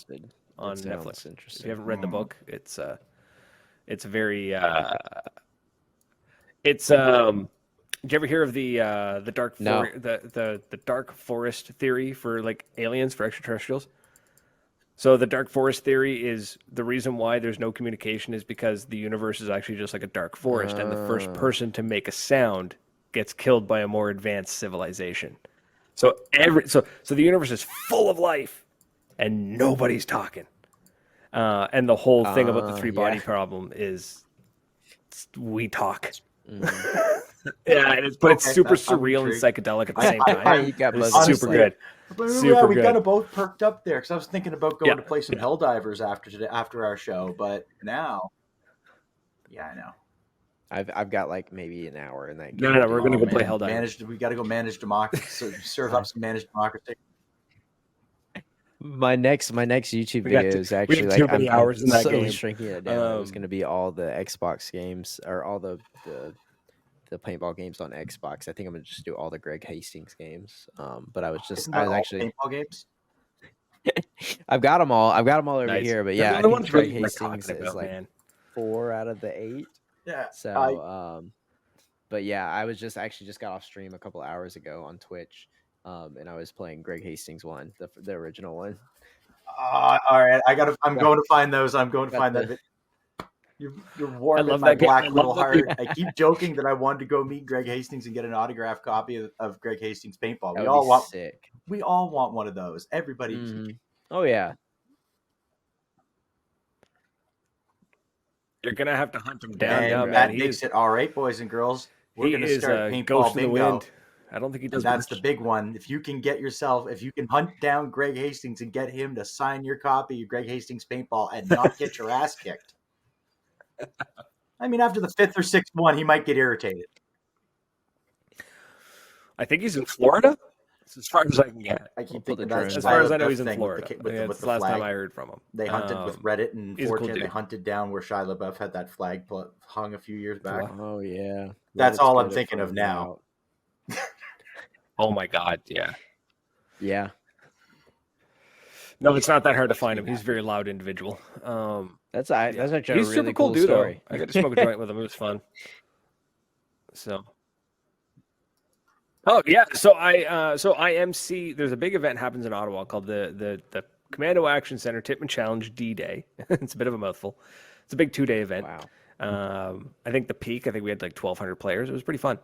on Netflix. If you haven't read the book, it's very did you ever hear of the dark the dark forest theory for like aliens, for extraterrestrials? So the dark forest theory is the reason why there's no communication is because the universe is actually just like a dark forest, and the first person to make a sound gets killed by a more advanced civilization. So so the universe is full of life, and nobody's talking. And the whole thing about the three body problem is we talk. Yeah, but it's super surreal and psychedelic at the same time.
You got
it's super good.
We kind of both perked up there because I was thinking about going to play some Helldivers after our show, but now, I know.
I've got like maybe an hour in that game.
No, we're gonna go play Helldivers.
We got to go manage democracy. Serve up some managed democracy.
My next YouTube video is actually
like I'm hours in that game.
Shrinking it down. It's going to be all the Xbox games or all the paintball games on Xbox. I think I'm going to just do all the Greg Hastings games. But I was actually
paintball games.
I've got them all. Over here. But yeah, I think Greg
really
Hastings is like 4 out of the 8.
Yeah.
So but yeah, I was just got off stream a couple hours ago on Twitch. And I was playing Greg Hastings 1, the original one.
All right, I'm going to find those. I'm going to find that. You're warming my black little heart. I keep joking that I wanted to go meet Greg Hastings and get an autographed copy of Greg Hastings Paintball. We all want one of those. Everybody.
Mm-hmm. Oh yeah.
You're gonna have to hunt him down.
And that makes it all right, boys and girls. We're gonna start Paintball Bingo.
I don't think he does.
That's the big one. If you can hunt down Greg Hastings and get him to sign your copy of Greg Hastings Paintball and not get your ass kicked. I mean, after the 5th or 6th one, he might get irritated.
I think he's in Florida. That's as far as I can get.
I keep thinking that's
as far as I know, he's in Florida.
With
the last time I heard from him.
They hunted with Reddit and 4chan. They hunted down where Shia LaBeouf had that flag hung a few years back.
Oh yeah,
that's all I'm thinking of now.
Oh my God! Yeah. No, it's not that hard to find him. He's a very loud individual.
That's actually a really
super cool dude. Story. I got to smoke a joint with him. It was fun. So. Oh yeah, so I MC. There's a big event happens in Ottawa called the Commando Action Center Tipman Challenge D-Day. It's a bit of a mouthful. It's a big 2-day event.
Wow.
I think the peak. I think we had like 1,200 players. It was pretty fun.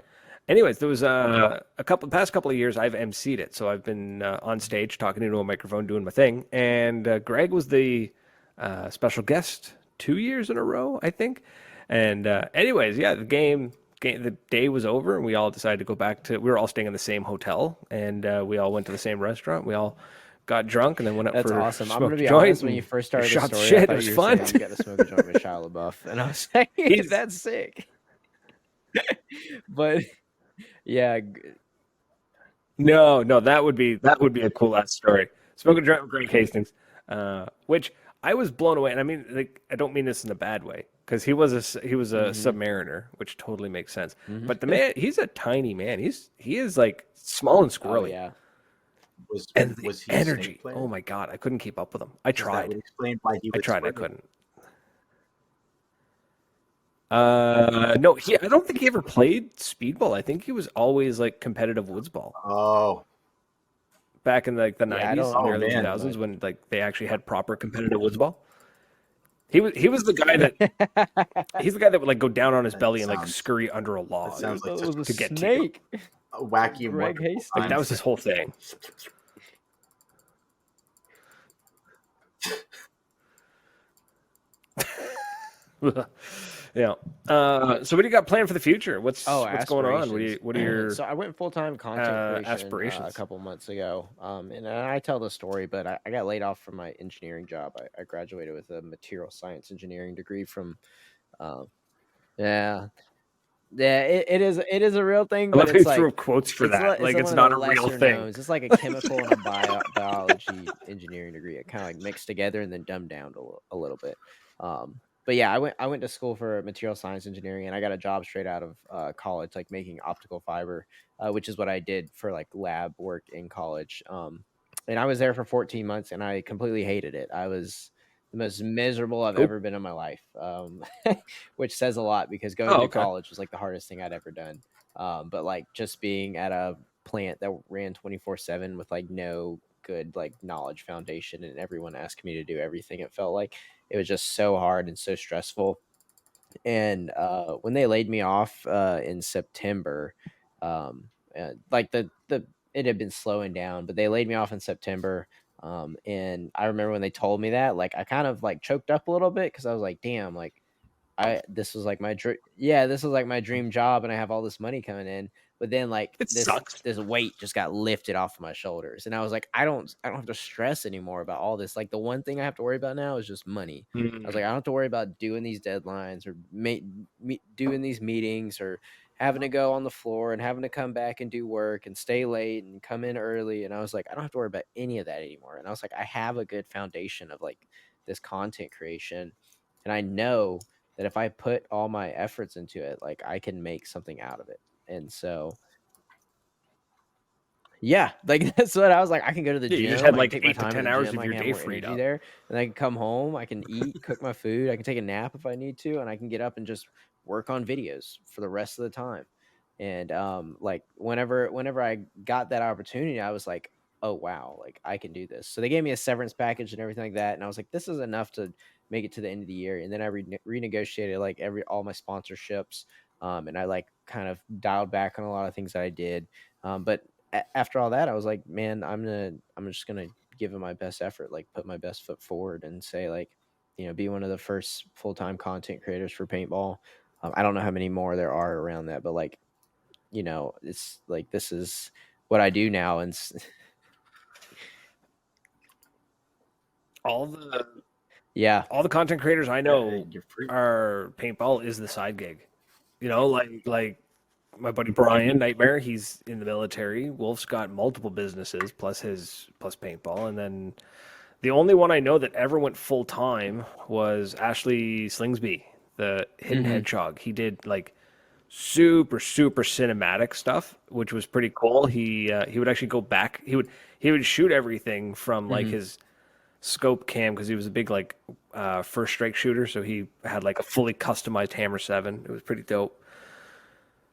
Anyways, there was past couple of years I've emceed it, so I've been on stage talking into a microphone, doing my thing, and Greg was the special guest 2 years in a row, I think. And anyways, yeah, the day was over, and we all decided to go back to. We were all staying in the same hotel, and we all went to the same restaurant. We all got drunk and then went up
That's
for
awesome. I'm
gonna
be honest. When you first started the story,
shit, it was fun.
You got to smoke a joint with Shia LaBeouf, and I was like, "That's sick." But yeah,
no, that would be a cool ass story. Smoking a joint with Greg Hastings, which I was blown away, and I mean, like, I don't mean this in a bad way. because he was a
Mhm.
submariner, which totally makes sense.
Mhm.
But the man, he's a tiny man. He is like small and
Oh
squirrely,
yeah.
and the
Was he a snake
energy.
player?
Oh my god, I couldn't keep up with him. I
Because that would
tried.
explain why he
I
was
tried. I
squirming.
couldn't. No, I don't think he ever played speedball. I think he was always like competitive woodsball
Oh,
back in like the
Yeah, I
90s
don't
and
Oh,
early
man.
remember
2000s
much.
when like they actually had proper competitive woodsball. He was the guy that he's the guy that would like go down on his
that
belly and like
sounds
scurry under a
that
log
Dude,
sounds like
thought it
just
was a
to get to you.
snake.
a wacky and
Greg
wonderful
Like that
time.
was his whole thing. Yeah. So what do you got planned for the future? What's going on?
Aspirations.
What are your
So I went full-time content creation a
aspirations?
couple months ago. And I tell the story, but I got laid off from my engineering job. I graduated with a material science engineering degree from um, yeah. Yeah, it is a real thing,
I
but
love how you
it's
threw
like
up quotes for that.
it's
Like
one
it's
of the
not a real
lesser
thing.
knowns. It's like a chemical and a biology engineering degree. It kind of like mixed together and then dumbed down a little bit. But yeah, I went to school for material science engineering, and I got a job straight out of college, like making optical fiber, which is what I did for like lab work in college. And I was there for 14 months, and I completely hated it. I was the most miserable I've
Cool.
ever been in my life, which says a lot because going
Oh,
through
okay.
college was like the hardest thing I'd ever done. But like just being at a plant that ran 24/7 with like no good like knowledge foundation, and everyone asked me to do everything, it felt like it was just so hard and so stressful. And when they laid me off in September, like the it had been slowing down, but they laid me off in September. And I remember when they told me that, like I kind of like choked up a little bit because I was like, damn, like this was like my dream. Yeah, this was like my dream job, and I have all this money coming in. But then like
It sucks.
this weight just got lifted off of my shoulders, and I was like, I don't have to stress anymore about all this. Like the one thing I have to worry about now is just money. I was like, I don't have to worry about doing these deadlines or doing these meetings or having to go on the floor and having to come back and do work and stay late and come in early. And I was like, I don't have to worry about any of that anymore. And I was like, I have a good foundation of like this content creation, and I know that if I put all my efforts into it, like I can make something out of it. And so, yeah, like that's what I was like. I can go to the
Yeah, you just
gym.
had
I can
like
take my
8 to
time in
10
the
hours
gym.
of
I
your
can have
day
more
freed
energy
up.
there. And I can come home. I can eat, cook my food. I can take a nap if I need to, and I can get up and just work on videos for the rest of the time. And like whenever I got that opportunity, I was like, oh wow, like I can do this. So they gave me a severance package and everything like that, and I was like, this is enough to make it to the end of the year. And then I renegotiated like all my sponsorships, and I like kind of dialed back on a lot of things that I did. But after all that, I was like, man, I'm just gonna give it my best effort, like put my best foot forward, and say like, be one of the first full time content creators for paintball. I don't know how many more there are around that, but like, it's like this is what I do now, and
All the
yeah,
all the content creators I
Yeah,
know
you're free.
are paintball is the side gig. Like my buddy Brian Nightmare, he's in the military. Wolf's got multiple businesses plus paintball, and then the only one I know that ever went full time was Ashley Slingsby, the Hidden
hmm
Hedgehog. He did like super cinematic stuff, which was pretty cool. He would actually go back. He would shoot everything from like
hmm
his scope cam because he was a big like first strike shooter, so he had like a fully customized Hammer 7. It was pretty dope.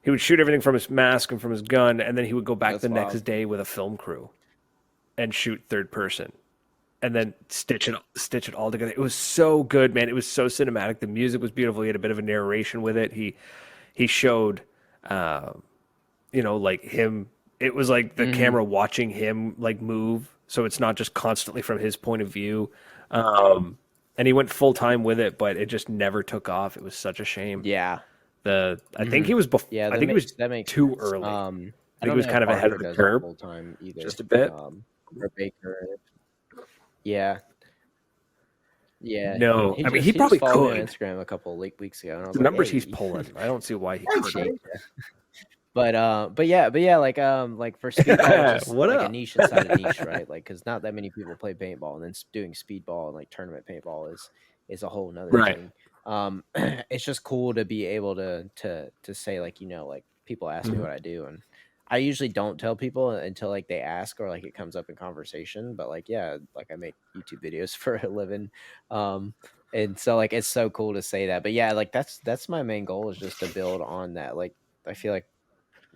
He would shoot everything from his mask and from his gun, and then he would go back
that's
the next
wild.
day with a film crew and shoot third person and then stitch it all together. It was so good, man. It was so cinematic. The music was beautiful. He had a bit of a narration with it. He showed uh, like him. It was like the
hmm
camera watching him like move, so it's not just constantly from his point of view. And he went full time with it, but it just never took off. It was such a shame.
Yeah.
I think
hmm
he was
Yeah,
I think he was
that makes
too
sense.
early. I
I
think he
don't
was
know if
kind of ahead
Parker
of the
does it
curve
full time either.
just a bit.
Or Baker. Yeah. Yeah.
No, I mean he
He just
probably
followed me on
could.
Instagram a couple weeks ago, and I was
The
like,
numbers he's
hey.
pulling, I don't see why he
Thanks,
couldn't.
Jake.
But yeah, like for speedball, which is
What
like a
up?
niche inside a niche, right? Like, because not that many people play paintball, and then doing speedball and like tournament paintball is a whole nother
Right.
thing. It's just cool to be able to say, like, like, people ask me
Mhm.
what I do, and I usually don't tell people until, like, they ask or, like, it comes up in conversation. But, like, yeah, like, I make YouTube videos for a living. um and so, like, it's so cool to say that. But yeah, like, that's my main goal, is just to build on that. Like, I feel like,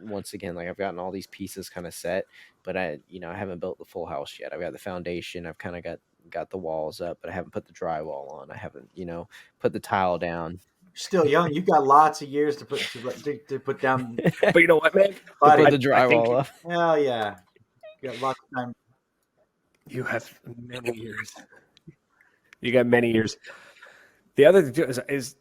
once again, like, I've gotten all these pieces kind of set, but I haven't built the full house yet. I've got the foundation. I've kind of got the walls up, but I haven't put the drywall on. I haven't, put the tile down.
Still young. You've got lots of years to put down,
But you know what, man?
To put
buddy.
the
I think
drywall up.
Hell yeah, you got lots of time.
you have many years. You got many years. The other thing too is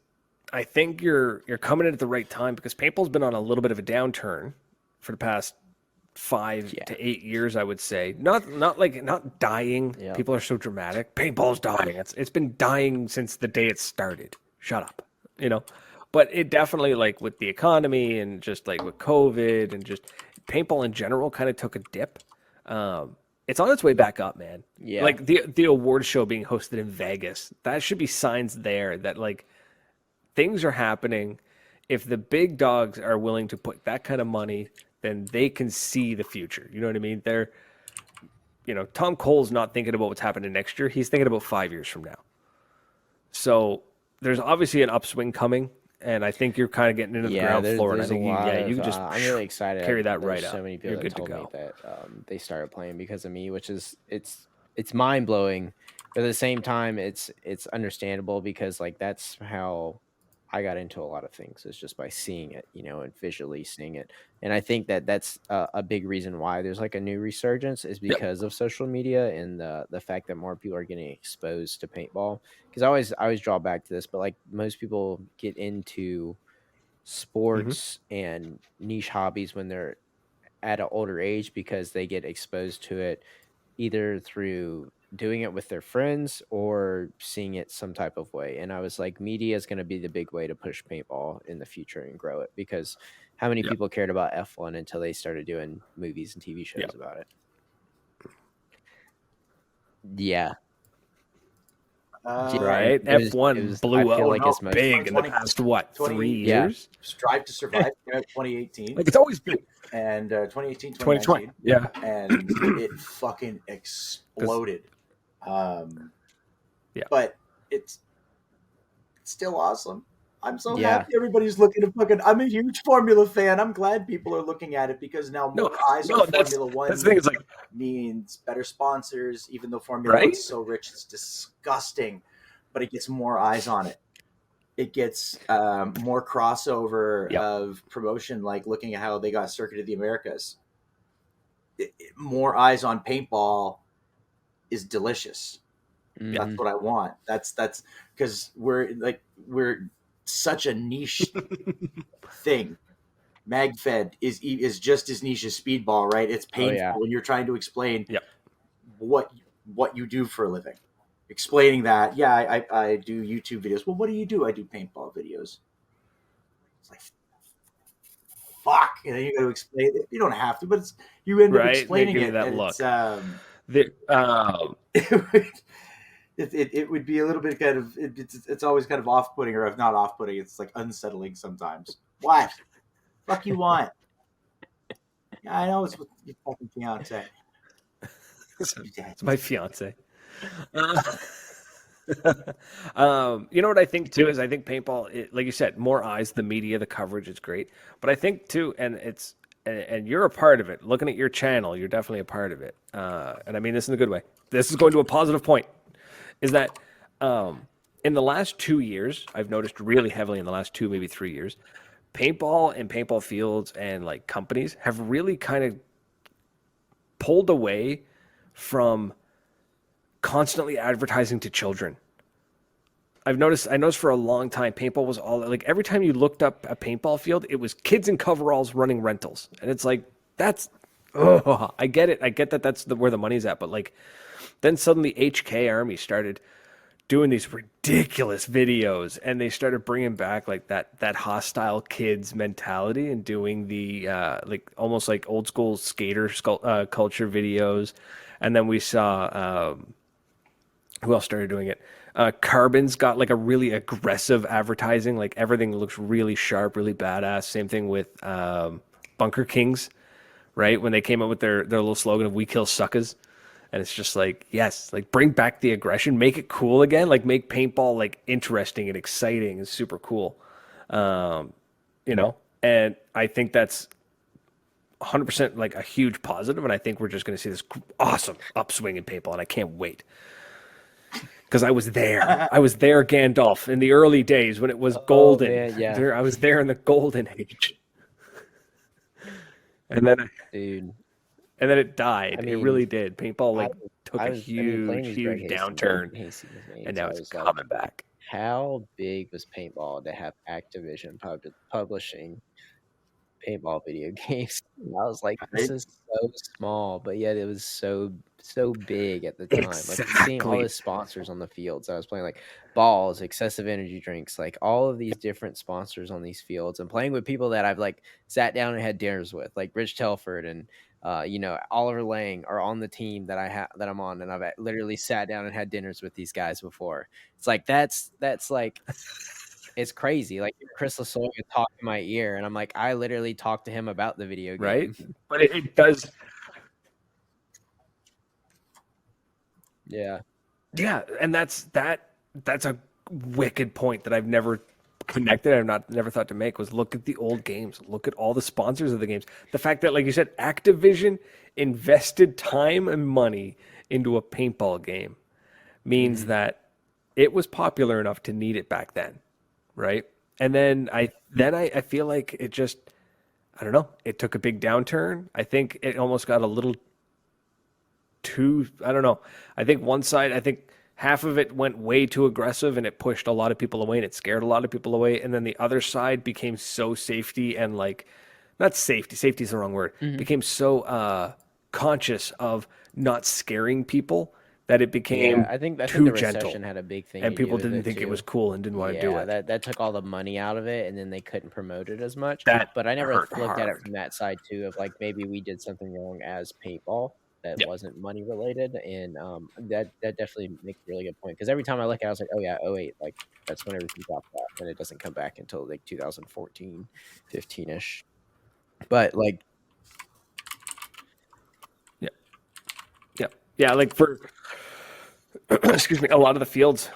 I think you're coming in at the right time, because paintball's been on a little bit of a downturn for the past 5 to 8 years, I would say. Not dying.
Yeah.
People are so dramatic. Paintball's dying. It's been dying since the day it started. Shut up. You know. But it definitely, like, with the economy and just like with COVID and just paintball in general, kind of took a dip. It's on its way back up, man.
Yeah.
Like the award show being hosted in Vegas, that should be signs there that, like, things are happening. If the big dogs are willing to put that kind of money, then they can see the future. You know what I mean? Tom Cole's not thinking about what's happening next year. He's thinking about 5 years from now. So there's obviously an upswing coming, and I think you're kind of getting into the
Yeah,
ground floor. And I
there's a
think
lot
you
of.
can just
I'm really excited.
carry that
There's
right up.
so many people
You're
that
good to
told me
go.
that they started playing because of me, which is it's mind blowing. But at the same time, it's understandable, because, like, that's how I got into a lot of things, is just by seeing it, and visually seeing it. And I think that that's a big reason why there's, like, a new resurgence, is
Yep.
because of social media and the fact that more people are getting exposed to paintball. Because I always draw back to this, but, like, most people get into
Hmm.
sports and niche hobbies when they're at an older age, because they get exposed to it either through doing it with their friends or seeing it some type of way. And I was like, media is going to be the big way to push paintball in the future and grow it, because how many
Yep.
people cared about F1 until they started doing movies and TV shows
Yep.
about it? Yeah. Yeah,
Uh,
Right?
it
F1
was, I
blew
feel
up
like
no,
as much.
big in the
2020,
past, what, 3
Yeah.
years?
Strive to Survive came out 2018
Like, it's always been
and 2018,
2020.
2019,
Yeah.
and it fucking exploded.
Yeah.
But it's still awesome. I'm so
Yeah.
happy everybody's looking at fucking. I'm a huge Formula fan. I'm glad people are looking at it, because now more eyes on Formula One
that's the thing. It's like,
means better sponsors. Even though Formula
right?
One's so rich, it's disgusting, but it gets more eyes on it. It gets more crossover
Yep.
of promotion, like looking at how they got Circuit of the Americas. More eyes on paintball is delicious.
Mhm.
That's what I want. That's because we're such a niche thing. MagFed is just as niche as speedball, right? It's
Oh,
painful
yeah.
when you're trying to explain
Yep.
what you do for a living. Explaining that, yeah, I do YouTube videos. Well, what do you do? I do paintball videos. It's like, fuck, and then you got to explain it. You don't have to, but you end up
Right? They
explaining
give you
it,
that
and
look.
it would be a little bit kind of it's always kind of off-putting, or if not off-putting, it's like unsettling sometimes. What fuck you want? Yeah, I know it's with your fucking fiance.
It's my fiance. You know what I think too is I think paintball, like you said, more eyes, the media, the coverage is great. But I think too, and you're a part of it. Looking at your channel, you're definitely a part of it. And I mean this in a good way. This is going to a positive point. Is that in the last 2 years, I've noticed really heavily in the last 2, maybe 3 years, paintball and paintball fields and, like, companies have really kind of pulled away from constantly advertising to children. I noticed for a long time, paintball was all, like, every time you looked up a paintball field, it was kids in coveralls running rentals. And it's like, I get it. I get that that's where the money's at. But, like, then suddenly HK Army started doing these ridiculous videos, and they started bringing back, like, that hostile kids mentality, and doing the like almost like old school skater culture videos. And then we saw who else started doing it? Carbon's got like a really aggressive advertising. Like everything looks really sharp, really badass. Same thing with Bunker Kings, right? When they came up with their little slogan of "We kill suckers," and it's just like, yes, like bring back the aggression, make it cool again, like make paintball like interesting and exciting and super cool. You know, and I think that's 100% like a huge positive, and I think we're just going to see this awesome upswing in paintball, and I can't wait. Because I was there. I was there, Gandalf, in the early days when it was golden.
Man, yeah.
I was there in the golden age. And then
Dude.
And then it died.
I
it
mean,
really did. Paintball like took a
playing
huge,
these Greg
huge
Hastings
downturn,
games with me,
and
so
now
I
it's
was like,
coming back.
how big was paintball to have Activision publishing paintball video games? And I was like, this
Right?
is so small, but yet it was so big at the time. Like seeing all
Exactly.
the sponsors on the fields. I was playing like balls, excessive energy drinks, like all of these different sponsors on these fields, and playing with people that I've like sat down and had dinners with, like Rich Telford and you know, Oliver Lang are on the team that that I'm on, and I've literally sat down and had dinners with these guys before. It's like that's like it's crazy. Like Chris Lasoya talked in my ear, and I'm like, I literally talked to him about the video game.
Right? But it does.
Yeah.
Yeah, and that's a wicked point that I've never connected. Never thought to make was look at the old games. Look at all the sponsors of the games. The fact that, like you said, Activision invested time and money into a paintball game means that it was popular enough to need it back then, right? And then I feel like it just, I don't know, it took a big downturn. I think it almost got a little too, I don't know. I think one side, half of it went way too aggressive and it pushed a lot of people away and it scared a lot of people away. And then the other side became so safety and like, not safety is the wrong word, became so conscious of not scaring people that it became
I think the
too
recession
gentle.
had a big thing,
And
to do
people
with
didn't
it,
think it
too.
was cool and didn't want to do
Yeah,
it.
that took all the money out of it, and then they couldn't promote it as much.
That
But I never
hurt
looked at it
hard.
from that side too, of like maybe we did something wrong as paintball that
Yeah.
wasn't money related, and that definitely makes a really good point, because every time I look at it, I was like, oh yeah, 08, like that's when everything dropped off, and it doesn't come back until like 2014, 15ish. But like,
Yeah, like for excuse me, a lot of the fields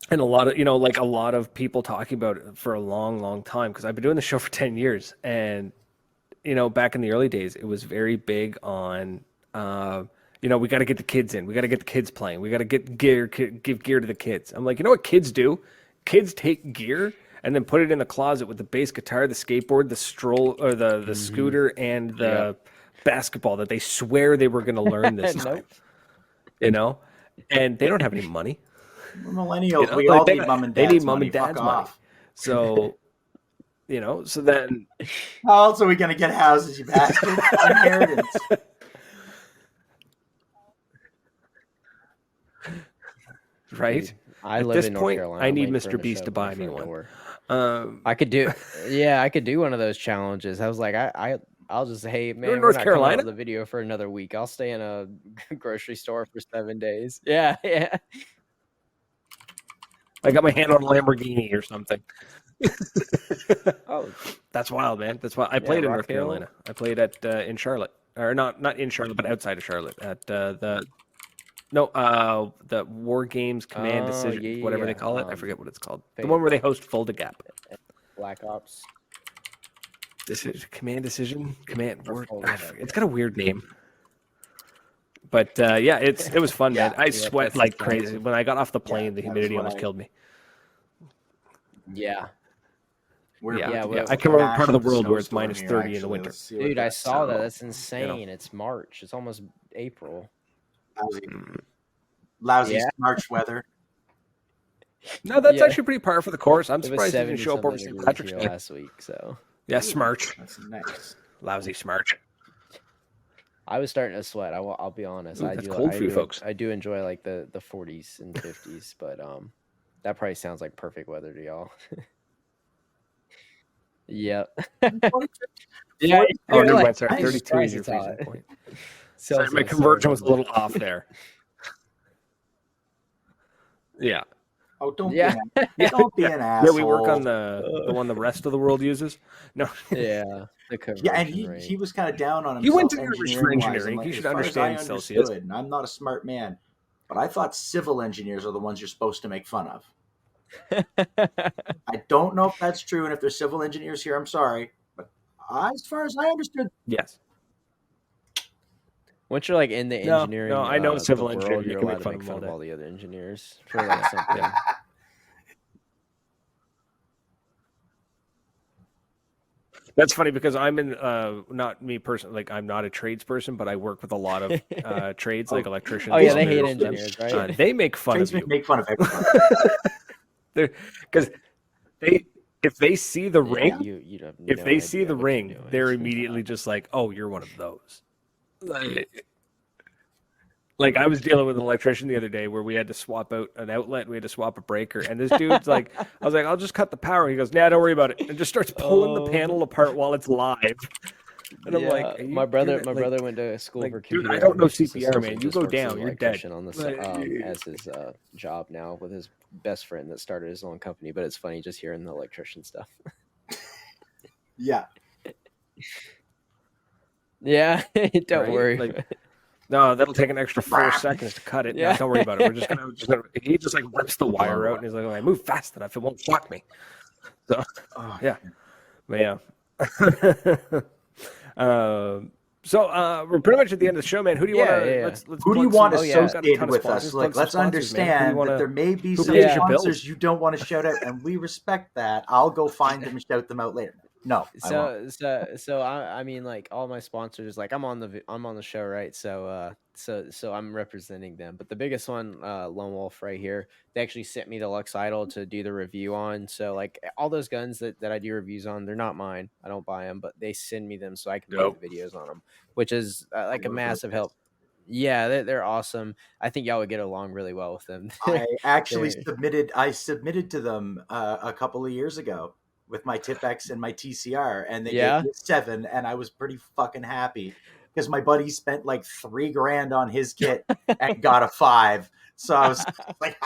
and a lot of, like a lot of people talking about it for a long, long time, because I've been doing the show for 10 years. And, back in the early days, it was very big on, we got to get the kids in. We got to get the kids playing. We got to give gear to the kids. I'm like, you know what kids do? Kids take gear and then put it in the closet with the bass guitar, the skateboard, the stroll, or the scooter, and the basketball that they swear they were going to learn this time. And they don't have any money.
We're millennials. We
Like,
all need mom and
they
dad's
need mom
money.
and dad's
Fuck
money.
off.
So, so then,
How else are we going to get houses, you bastard? Inheritance.
right?
dude, I
At
live
this
in North
point,
Carolina.
I
I'm
need
waiting for
Mr.
him to
Beast
show
to
up at my
buy me
front
one.
door. I could do, I could do one of those challenges. I was like, I'll just, hey man,
in
we're
North
not coming out
Carolina?
with the video for another week. I'll stay in a grocery store for 7 days. Yeah.
I got my hand on a Lamborghini or something.
Oh,
That's wild, man. That's wild. I
Yeah,
played in
Rock
North
Hill.
Carolina. I played at in Charlotte, or not in Charlotte, but outside of Charlotte at the War Games Command
Oh,
Decision,
yeah,
whatever they
yeah.
call it. I forget what it's called. The
Fa-
one where they host Fulda Gap.
Black Ops.
Command Decision, Command
Or
War.
Fulda
I
Gap,
forget. It's got a weird name. But yeah, it was fun, man. I sweat
that's
like
the
crazy
sound.
when I got off the plane. The
that was
humidity
what
almost killed me.
Yeah.
We're
Yeah,
about to
yeah,
get
I come from a part of the
smashed
world where it's
snowstorm
minus
here,
30 in the
actually.
winter.
Let's see what
Dude, I
that-
saw that.
So,
That's insane. It's March. It's almost April.
Lousy
Yeah.
March weather.
No, that's
Yeah.
actually pretty par for the course. I'm
It was
surprised it
70
didn't show up over
something
St.
degrees
Patrick's
here
Day.
last week, so
Yeah, smarch.
That's nice.
Lousy smarch.
I was starting to sweat. I'll be honest.
Ooh,
I
that's
do,
cold
I
for you
do,
folks.
I do enjoy like the 40s and 50s, but that probably sounds like perfect weather to y'all. Yep. Yeah.
Oh, never
like,
mind. Sorry,
I'm
32 is
surprised
your
it's hot.
freezing point. Sorry, my
Celsius,
conversion was a
sorry.
little off there. Yeah.
Oh, don't
Yeah.
be
Yeah.
don't be
Yeah.
an
Yeah, we work on
asshole.
the one the rest of the world uses. No.
Yeah, the
Yeah, and
conversion
he
rate.
was kind of down on
He went
himself
to university for
engineering wise. I'm
engineering. He
like, as
should
far as I
understand Celsius.
understood, and I'm not a smart man, but I thought civil engineers are the ones you're supposed to make fun of. I don't know if that's true, and if there's civil engineers here, I'm sorry, but as far as I understood,
Yes.
Once you're like in the
No,
engineering
I know
the
civil
world,
engineering. You
you're
can
allowed
make
to
fun
make
of them
fun
all
of
day.
all the other engineers for like something.
That's funny because I'm in not me personally, like I'm not a trades person, but I work with a lot of trades like
oh,
electricians,
Oh yeah, they hate
plumbers.
engineers, right?
They make fun of
tradesmen
you.
make fun of everybody.
Because they if they see the
Yeah,
ring,
you have
if
no
they see
idea
the
what you're
ring,
doing.
they're immediately just like, "Oh, you're one of those." Like I was dealing with an electrician the other day where we had to swap out an outlet, we had to swap a breaker, and this dude's like, I was like, "I'll just cut the power." He goes, "Nah, don't worry about it," and just starts pulling the
Oh,
panel apart while it's live. And I'm like,
yeah.
"Are
My
you, you're
brother,
not-
my
like,
brother went to school for
dude,
computer
I don't know
information
CPR,
systems,
man.
and
You
just
go
works as
down,
an
you're dead."
electrician on the
Like,
as his job now with his best friend that started his own company. But it's funny just hearing the electrician stuff.
Yeah,
Yeah, don't
right?
worry.
Like, no, that'll take an extra 4 seconds to cut it. No,
Yeah.
don't worry about it. We're just gonna. He just like rips the wire out, and he's like, "Oh, I move fast enough, it won't shock me." So,
oh,
yeah, but yeah. We're pretty much at the end of the show, man. Who do you want
Yeah,
to
yeah.
let's
who do you
plug
want
some?
Oh, yeah.
We've got a
associated
ton of
with
sponsors.
us?
Plug
Like,
some
let's
sponsors, man. Who do you
understand
wanna-
that there may be
who
some
pays your
sponsors
bills?
you don't want to shout out, and we respect that. I'll go find them and shout them out later. No, I won't.
So I mean, like all my sponsors, like I'm on the show, right? So I'm representing them. But the biggest one, Lone Wolf right here, they actually sent me the Lux Idol to do the review on. So like all those guns that I do reviews on, they're not mine. I don't buy them, but they send me them so I can
Dope.
make the videos on them, which is like a
love those
massive
guys.
help. Yeah, they're awesome. I think y'all would get along really well with them.
I actually
They're-
submitted to them a couple of years ago with my Tipex and my TCR, and they gave
yeah.
me a 7, and I was pretty fucking happy because my buddy spent like $3,000 on his kit and got a 5. So I was like,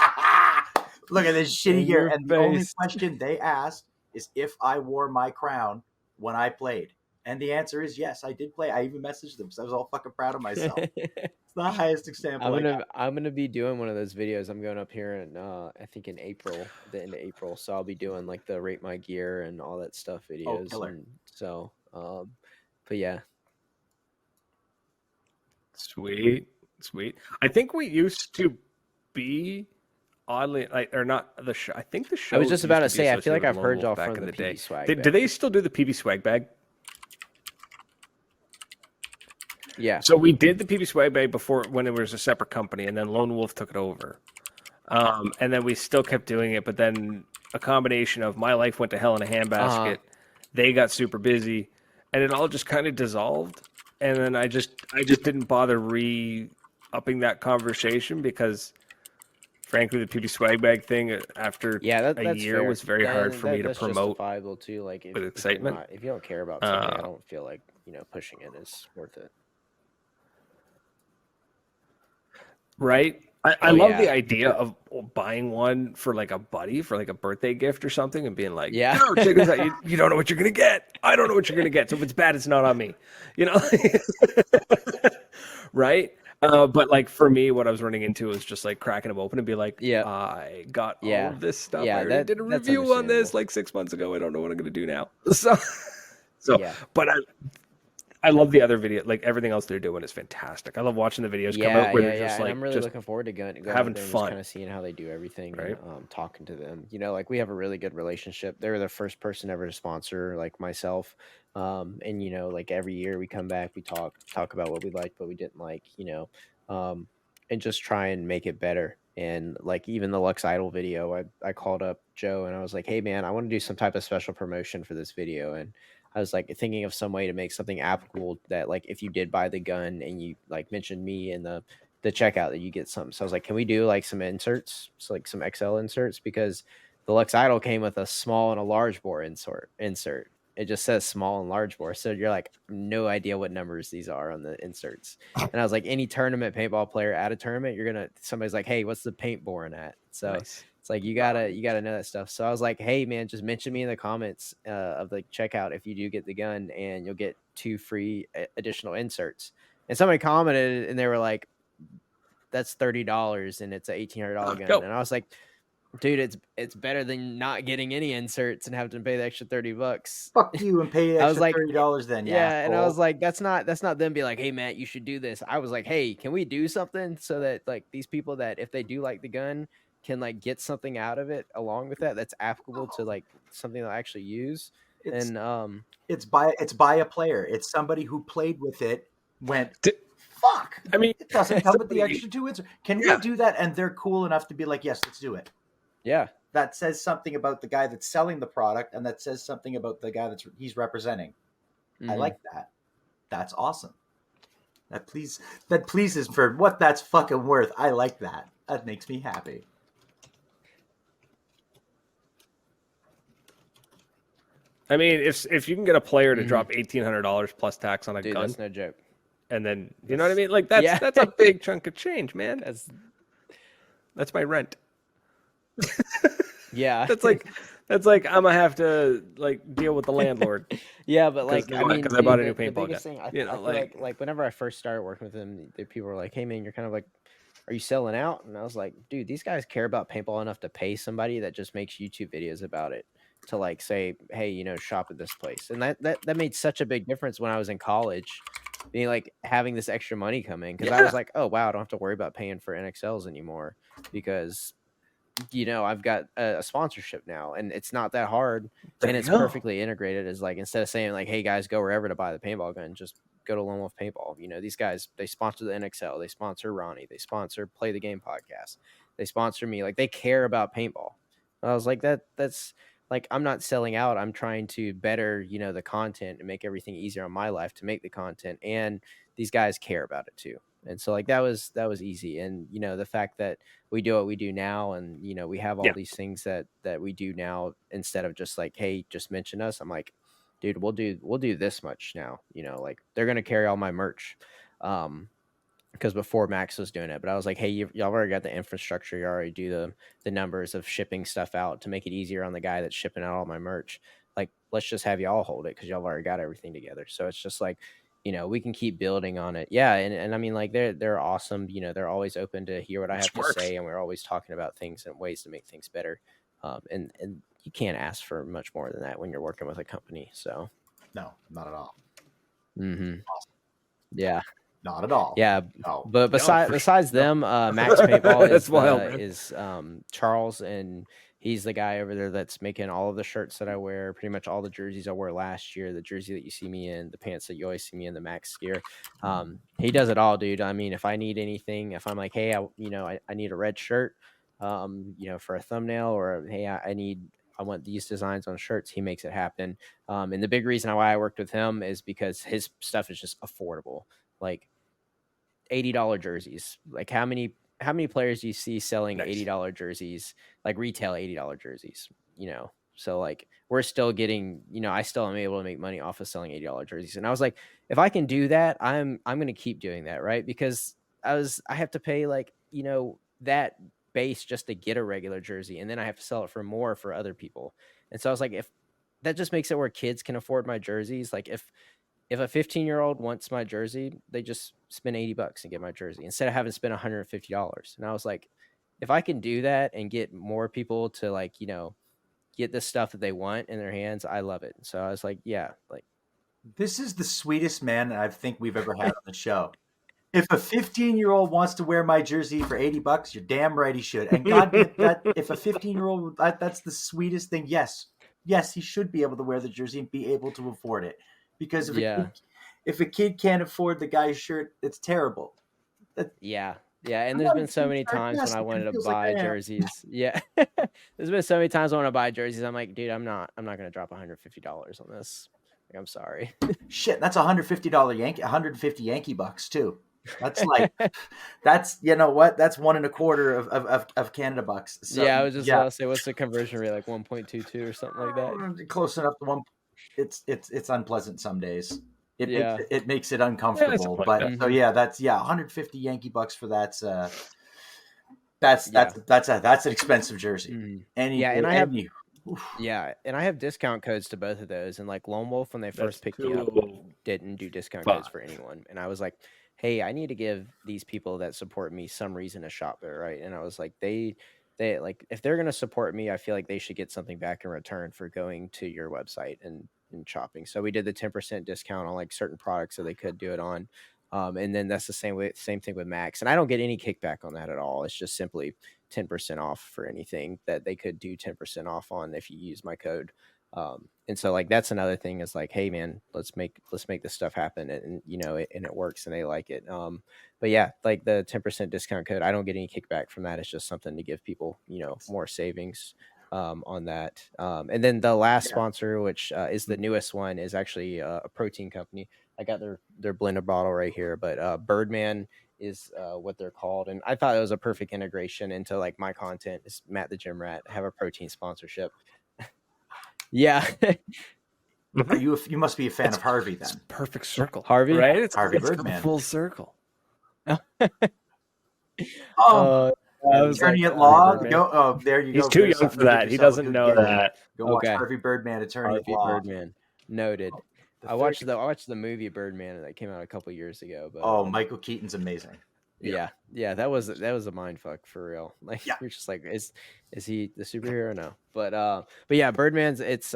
look at this shitty
In
gear.
your
And the only
face.
question they asked is if I wore my crown when I played. And the answer is yes, I did play. I even messaged them because I was all fucking proud of myself. It's the highest example.
I'm gonna be doing one of those videos. I'm going up here in I think in April, the end of April. So I'll be doing like the rate my gear and all that stuff videos.
killer.
And so but yeah.
Sweet. I think we used to be oddly like or not the show. I think the show.
I was just about to
used be
say, I feel like
associated
I've
with
heard
Lone
y'all
Wolf back
from
in
the
the day.
PB swag.
Do they still do the PB swag bag?
Yeah.
So we did the PB swag bag before when it was a separate company, and then Lone Wolf took it over. And then we still kept doing it, but then a combination of my life went to hell in a handbasket. They got super busy, and it all just kind of dissolved. And then I just didn't bother re-upping that conversation because, frankly, the PB swag bag thing after
that's
a year
fair.
was very hard for me to
That's
promote.
justifiable too. Like
with excitement.
If you don't care about something, I don't feel like pushing it is worth it.
Right? I love
yeah.
the idea of buying one for like a buddy for like a birthday gift or something and being like,
Yeah.
"No, check this out. You don't know what you're gonna get. I don't know what you're gonna get. So if it's bad, it's not on me." You know? Right? But like for me, what I was running into was just like cracking them open and be like,
Yeah.
I got all
Yeah.
of this stuff.
Yeah,
I already did a
that's
review on this
understandable.
like 6 months ago. I don't know what I'm gonna do now. So
Yeah.
but I love the other video. Like everything else they're doing is fantastic. I love watching the videos come out where they're just
And
like
I'm really
just
looking forward to going
having
out there and
fun.
just kind of seeing how they do everything,
Right.
and talking to them. Like we have a really good relationship. They're the first person ever to sponsor, like myself. And like every year we come back, we talk about what we liked, what we didn't like, and just try and make it better. And like even the Lux Idol video, I called up Joe and I was like, hey man, I want to do some type of special promotion for this video. And I was like thinking of some way to make something applicable that like if you did buy the gun and you like mentioned me in the checkout that you get something. So I was like, can we do like some inserts, so like some XL inserts, because the Lux Idol came with a small and a large bore insert. it just says small and large bore. So you're like, no idea what numbers these are on the inserts. And I was like, any tournament paintball player at a tournament, somebody's like, hey, what's the paint boring at? So
Nice.
it's like you gotta know that stuff. So I was like, hey man, just mention me in the comments of the checkout if you do get the gun, and you'll get 2 free additional inserts. And somebody commented and they were like, that's $30 and it's an $1,800 gun.
Go.
And I was like, dude, it's better than not getting any inserts and having to pay the extra $30.
Fuck you and pay the
I was
extra
like,
$30 then.
yeah, and I
asshole.
was like, that's not them be like, hey Matt, you should do this. I was like, hey, can we do something so that like these people that if they do like the gun can like get something out of it along with that's applicable to like something they'll actually use.
It's
And
it's by a player. It's somebody who played with it, went, fuck.
I mean,
It doesn't come with the extra 2 inserts. Can
Yeah.
we do that? And they're cool enough to be like, yes, let's do it.
yeah,
That says something about the guy that's selling the product, and that says something about the guy he's representing. I
mhm.
like that. That's awesome. That pleases for what that's fucking worth. I like that. That makes me happy.
I mean, if you can get a player to drop $1,800 plus tax on a
Dude,
gun,
that's no joke.
and then you know what I mean, like that's
Yeah.
that's a big chunk of change, man. That's my rent.
Yeah,
That's like I'm gonna have to like deal with the landlord.
yeah, but like, I mean,
'cause I bought a
dude,
new
the
paintball
biggest
gun.
thing, I
You
feel
know,
like whenever I first started working with them, people were like, hey man, you're kind of like, are you selling out? And I was like, dude, these guys care about paintball enough to pay somebody that just makes YouTube videos about it to like say, hey, you know, shop at this place. And that made such a big difference when I was in college, being like having this extra money come in, because I was like, oh wow, I don't have to worry about paying for NXLs anymore because you know I've got a sponsorship now, and it's not that hard, and it's perfectly integrated. As like, instead of saying like, hey guys, go wherever to buy the paintball gun, just go to Lone Wolf Paintball. You know, these guys, they sponsor the NXL, they sponsor Ronnie, they sponsor Play the Game podcast, they sponsor me. Like, they care about paintball. And I was like, that's like, I'm not selling out. I'm trying to better, you know, the content and make everything easier on my life to make the content, and these guys care about it too. And so like that was easy. And you know, the fact that we do what we do now, and you know, we have all these things that we do now, instead of just like, hey, just mention us. I'm like, dude, we'll do this much now. You know, like they're gonna carry all my merch. Because before Max was doing it, but I was like, hey, y'all already got the infrastructure. You already do the numbers of shipping stuff out to make it easier on the guy that's shipping out all my merch. Like, let's just have y'all hold it because y'all already got everything together. So it's just like, you know, we can keep building on it. Yeah, and I mean, like they're awesome. You know, they're always open to hear what I have to say, and we're always talking about things and ways to make things better. And you can't ask for much more than that when you're working with a company. So
no, not at all.
Mm-hmm. Awesome. Yeah.
Not at all.
Yeah,
no.
But besides them, Max Paintball is Charles, and he's the guy over there that's making all of the shirts that I wear, pretty much all the jerseys I wore last year, the jersey that you see me in, the pants that you always see me in, the Max gear. He does it all, dude. I mean, if I need anything, if I'm like, hey, I need a red shirt, you know, for a thumbnail, or hey, I want these designs on shirts, he makes it happen. And the big reason why I worked with him is because his stuff is just affordable. Like $80 jerseys. Like how many players do you see selling $80 jerseys, like retail $80 jerseys, you know? So like we're still getting, you know, I still am able to make money off of selling $80 jerseys. And I was like, if I can do that, I'm going to keep doing that, right? Because I have to pay like, you know, that base just to get a regular jersey, and then I have to sell it for more for other people. And so I was like, if that just makes it where kids can afford my jerseys, like if a 15-year-old wants my jersey, they just spend $80 and get my jersey instead of having to spend $150. And I was like, if I can do that and get more people to like, you know, get the stuff that they want in their hands, I love it. So I was like, yeah, like
this is the sweetest man I think we've ever had on the show. If a 15-year-old wants to wear my jersey for $80, you're damn right he should. And God, that if a 15-year-old, that's the sweetest thing. Yes, he should be able to wear the jersey and be able to afford it. Because if a kid can't afford the guy's shirt, it's terrible.
Yeah. And there's been so many times when I wanted to buy jerseys. Yeah. There's been so many times I want to buy jerseys. I'm like, dude, I'm not going to drop $150 on this. Like, I'm sorry.
Shit, that's $150 Yankee bucks too. That's like, that's, you know what? That's 1 1/4 of Canada bucks. So,
yeah, I was just about to say, what's the conversion rate? Like 1.22 or something like that?
Close enough to one. it's unpleasant some days. It
Yeah.
makes it uncomfortable.
like
But
that.
so yeah, that's 150 Yankee bucks for that's
Yeah.
that's an expensive jersey.
Mhm.
Any
Yeah,
day,
and I have
oof.
yeah, and I have discount codes to both of those. And like Lone Wolf, when they
That's
first picked me up,
too
didn't do discount
fun.
codes for anyone. And I was like, hey, I need to give these people that support me some reason to shop there, right? And I was like, they like, if they're gonna support me, I feel like they should get something back in return for going to your website and shopping. So we did the 10% discount on like certain products so they could do it on. And then that's the same thing with Max. And I don't get any kickback on that at all. It's just simply 10% off for anything that they could do 10% off on if you use my code. And so like that's another thing is like, hey man, let's make this stuff happen, and you know and it works and they like it. But yeah, like the 10% discount code, I don't get any kickback from that. It's just something to give people, you know, more savings on that. And then the last
Yeah.
sponsor, which is the newest one, is actually a protein company. I got their blender bottle right here, but Birdman is what they're called, and I thought it was a perfect integration into like my content. Is Matt the Gym Rat have a protein sponsorship? Yeah.
You must be a fan of Harvey
It's
then.
perfect circle,
Harvey?
right? It's
Harvey
it's come
Birdman.
full circle.
Oh,
I was
attorney
like,
at law.
Birdman.
Go. Oh, there you go.
He's too
There's
young
something
for
to get
that. He
yourself a
doesn't
good
know
gig in.
that.
Go watch
Okay.
Harvey Birdman, attorney at
Harvey
law.
Birdman. Noted.
The
I watched
third-
the movie Birdman that came out a couple years ago. But
Oh, Michael Keaton's amazing.
yeah, that was a mind fuck for real. Like
Yeah.
you're just like, is he the superhero? No, but yeah, Birdman's it's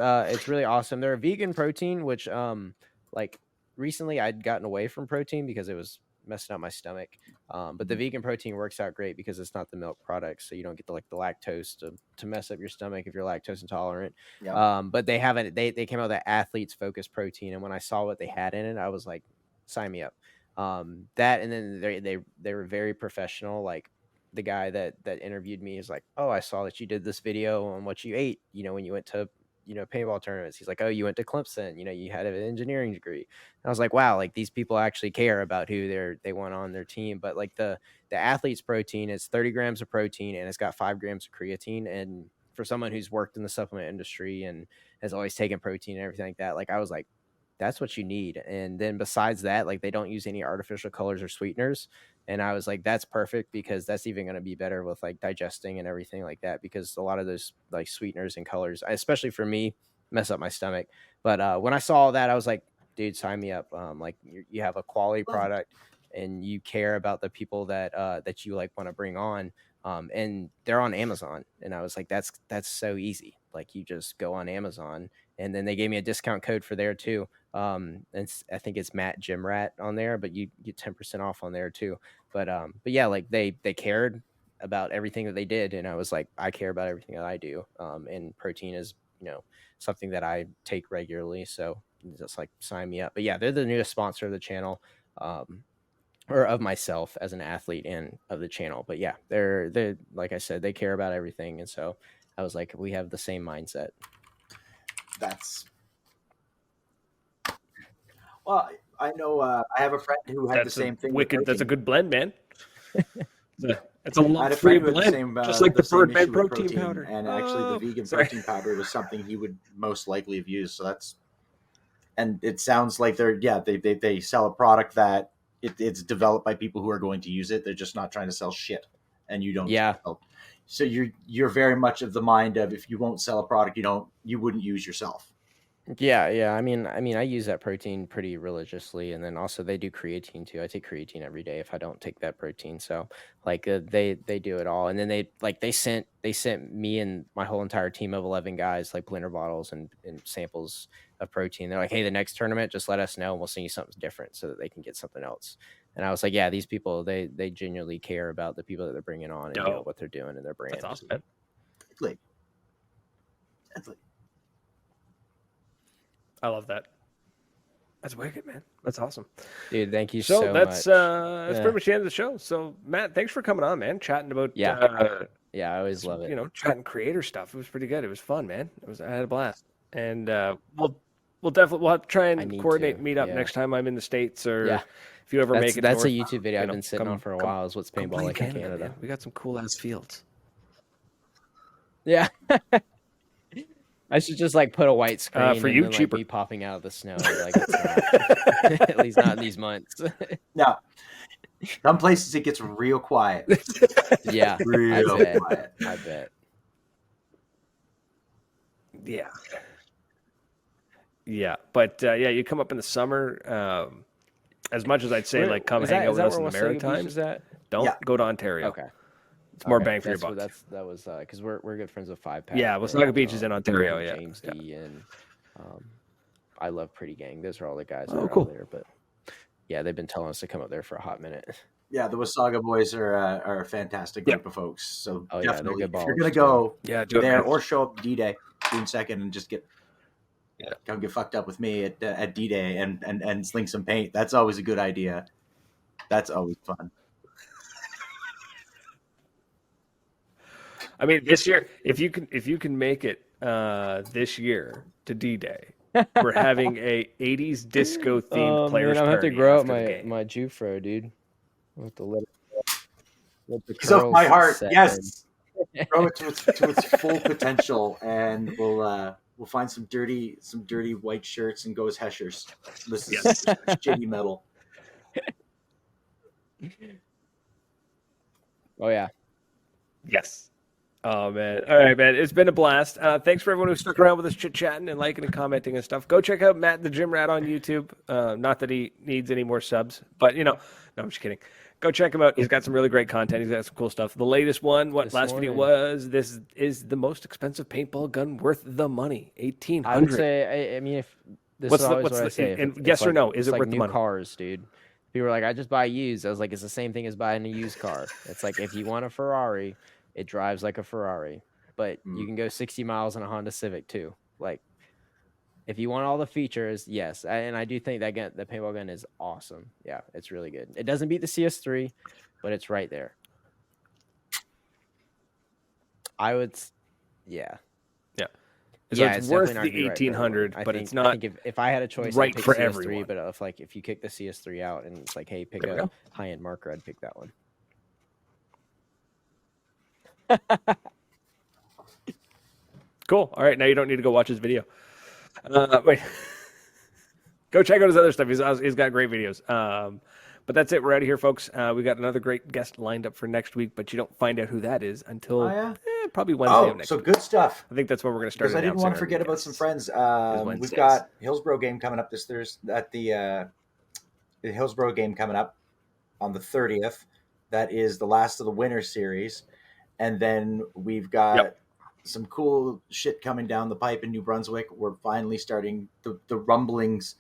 really awesome. They're a vegan protein, which like recently I'd gotten away from protein because it was messing up my stomach. But the vegan protein works out great because it's not the milk product, so you don't get the like the lactose to mess up your stomach if you're lactose intolerant.
Yeah.
But they haven't they came out with that athletes focused protein, and when I saw what they had in it, I was like, sign me up. That, and then they were very professional. Like the guy that interviewed me is like, oh, I saw that you did this video on what you ate, you know, when you went to, you know, paintball tournaments. He's like, oh, you went to Clemson, you know, you had an engineering degree. And I was like, wow, like these people actually care about who they want on their team. But like the athlete's protein is 30 grams of protein and it's got 5 grams of creatine. And for someone who's worked in the supplement industry and has always taken protein and everything like that, like I was like, that's what you need. And then besides that, like they don't use any artificial colors or sweeteners. And I was like, that's perfect because that's even going to be better with like digesting and everything like that, because a lot of those like sweeteners and colors, especially for me, mess up my stomach. But when I saw all that, I was like, dude, sign me up. Like you have a quality product and you care about the people that you like want to bring on. And they're on Amazon. And I was like, that's so easy. Like you just go on Amazon, and then they gave me a discount code for there too. And I think it's Matt Gym Rat on there, but you get 10% off on there too. But yeah, like they cared about everything that they did, and I was like, I care about everything that I do. And protein is, you know, something that I take regularly, so just like sign me up. But yeah, they're the newest sponsor of the channel, or of myself as an athlete and of the channel. But yeah, they're like I said, they care about everything, and so I was like, we have the same mindset.
That's well. I know. I have a friend who had the same thing.
Wicked. That's a good blend, man. It's a
I had
love
a
free
friend who had the
blend,
same,
just like the
same
Birdman
issue with
protein powder.
and actually the vegan
sorry.
protein powder was something he would most likely have used. So that's, and it sounds like they sell a product that it's developed by people who are going to use it. They're just not trying to sell shit, and you don't.
Yeah.
So you're very much of the mind of, if you won't sell a product, you wouldn't use yourself.
Yeah. I mean, I use that protein pretty religiously, and then also they do creatine too. I take creatine every day if I don't take that protein. So like they do it all, and then they sent me and my whole entire team of 11 guys like blender bottles and samples of protein. They're like, hey, the next tournament, just let us know, and we'll send you something different so that they can get something else. And I was like, yeah, these people they genuinely care about the people that they're bringing on and you know what they're doing in their brand.
That's awesome, man. I love that. That's wicked, man. That's awesome,
dude. Thank you so
that's
much.
That's pretty much the end of the show. So Matt, thanks for coming on, man. Chatting about
yeah, I always love it.
You know, chatting creator stuff. It was pretty good. It was fun, man. I had a blast, and we'll have to try and coordinate meet up next time I'm in the States, or if you ever make it.
That's
north,
a YouTube video I've been sitting on for a while. Is what's paintball like in Canada?
Man. We got some cool ass fields.
Yeah. I should just like put a white screen
for
and
you,
then like
cheaper.
me popping out of the snow. Like it's not, at least not in these months.
No. Some places it gets real quiet.
Yeah,
Real quiet.
I bet.
Yeah. Yeah, but yeah, you come up in the summer. As much as I'd say, like, come hang out with us in the Maritimes, don't go to Ontario.
Okay.
It's more bang for your buck.
That was because we're good friends with Five Pack.
Yeah, Wasaga Beach is in Ontario. Yeah,
James D and I love Pretty Gang. Those are all the guys that
Oh,
are
cool.
out there. But yeah, they've been telling us to come up there for a hot minute.
Yeah, the Wasaga boys are a fantastic group of folks. So
Oh, yeah, they're
definitely,
good
if you're
ballers,
gonna go
do it,
there
man.
or show up D-Day June 2nd and just come get fucked up with me at D-Day and sling some paint, that's always a good idea. That's always fun.
I mean, this year, if you can make it this year to D-Day, we're having a 80s disco themed players
I'm gonna have to
party
grow out
after the game.
my Jufro, dude. With the little.
Because of my heart,
set
yes. Grow it to its full potential, and we'll find some dirty white shirts and go as Heshers. This is shitty metal.
Oh yeah.
Yes. Oh man. All right, man. It's been a blast. Thanks for everyone who stuck around with us chit chatting and liking and commenting and stuff. Go check out Matt the Gym Rat on YouTube. Not that he needs any more subs, but no, I'm just kidding. Go check him out. He's got some really great content. He's got some cool stuff. The latest one, video was, this is the most expensive paintball gun worth the money. $1,800.
I would say, I mean, if this is always what I say.
And yes or no, is it
like
worth the
new
money?
cars, dude. People were like, I just buy used. I was like, it's the same thing as buying a used car. It's like if you want a Ferrari, it drives like a Ferrari, but you can go 60 miles in a Honda Civic too. Like, if you want all the features, yes. And I do think that the paintball gun is awesome. Yeah, it's really good. It doesn't beat the CS3, but it's right there. I would, yeah.
So it's worth the $1,800,
right,
but it's not.
I think if I had a choice,
right
I'd pick
for
CS3,
everyone.
But if you kick the CS3 out and it's like, hey, pick a high-end marker, I'd pick that one.
Cool. All right, now you don't need to go watch his video. Wait. Go check out his other stuff. He's got great videos. But that's it. We're out of here, folks. We got another great guest lined up for next week, but you don't find out who that is until probably Wednesday of next week.
Good stuff.
I think that's when we're going to start.
Because I didn't want to forget about some friends. We've got Hillsborough game coming up this Thursday at the Hillsborough game coming up on the 30th. That is the last of the winter series. And then we've got some cool shit coming down the pipe in New Brunswick. We're finally starting the rumblings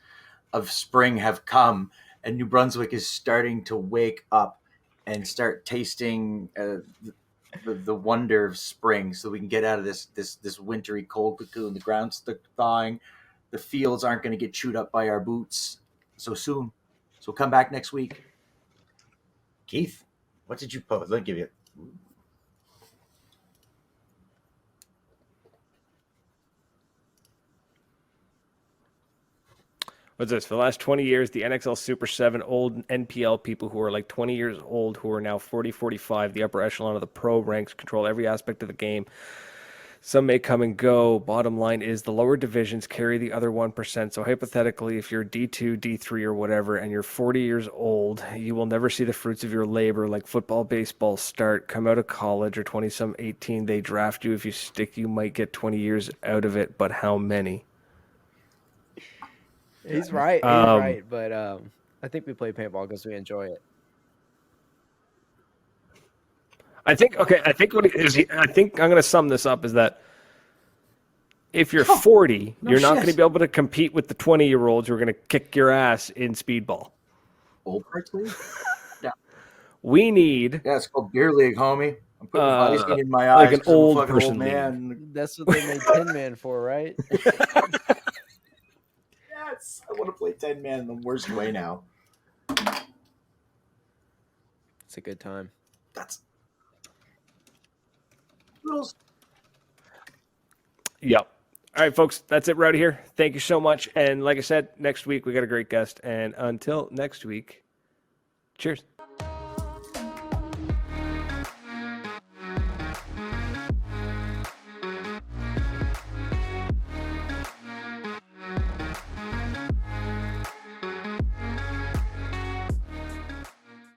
of spring have come, and New Brunswick is starting to wake up and start tasting the wonder of spring, so we can get out of this wintry cold cocoon. The ground's thawing, the fields aren't going to get chewed up by our boots so soon. So come back next week. Keith, what did you post? Let me give you.
What's this? For the last 20 years, the NXL Super 7 old NPL people who are like 20 years old, who are now 40, 45, the upper echelon of the pro ranks, control every aspect of the game. Some may come and go. Bottom line is the lower divisions carry the other 1%. So hypothetically, if you're D2, D3, or whatever, and you're 40 years old, you will never see the fruits of your labor like football, baseball start, come out of college, or 20-some 18. They draft you. If you stick, you might get 20 years out of it, but how many?
He's right. But I think we play paintball because we enjoy it.
I think what it is. I think I'm going to sum this up is that if you're 40, you're not going to be able to compete with the 20-year-olds who are going to kick your ass in speedball.
Old Parts League?
Yeah. We need.
Yeah, it's called Beer League, homie. I'm putting Visine in my
like
eyes.
an old person
man.
league.
That's what they made 10 Man for, right?
Yes, I want to play 10 Man in the worst way now.
It's a good time.
That's rules.
Yep. All right, folks, that's it. We're out of here. Thank you so much. And like I said, next week we got a great guest. And until next week, cheers.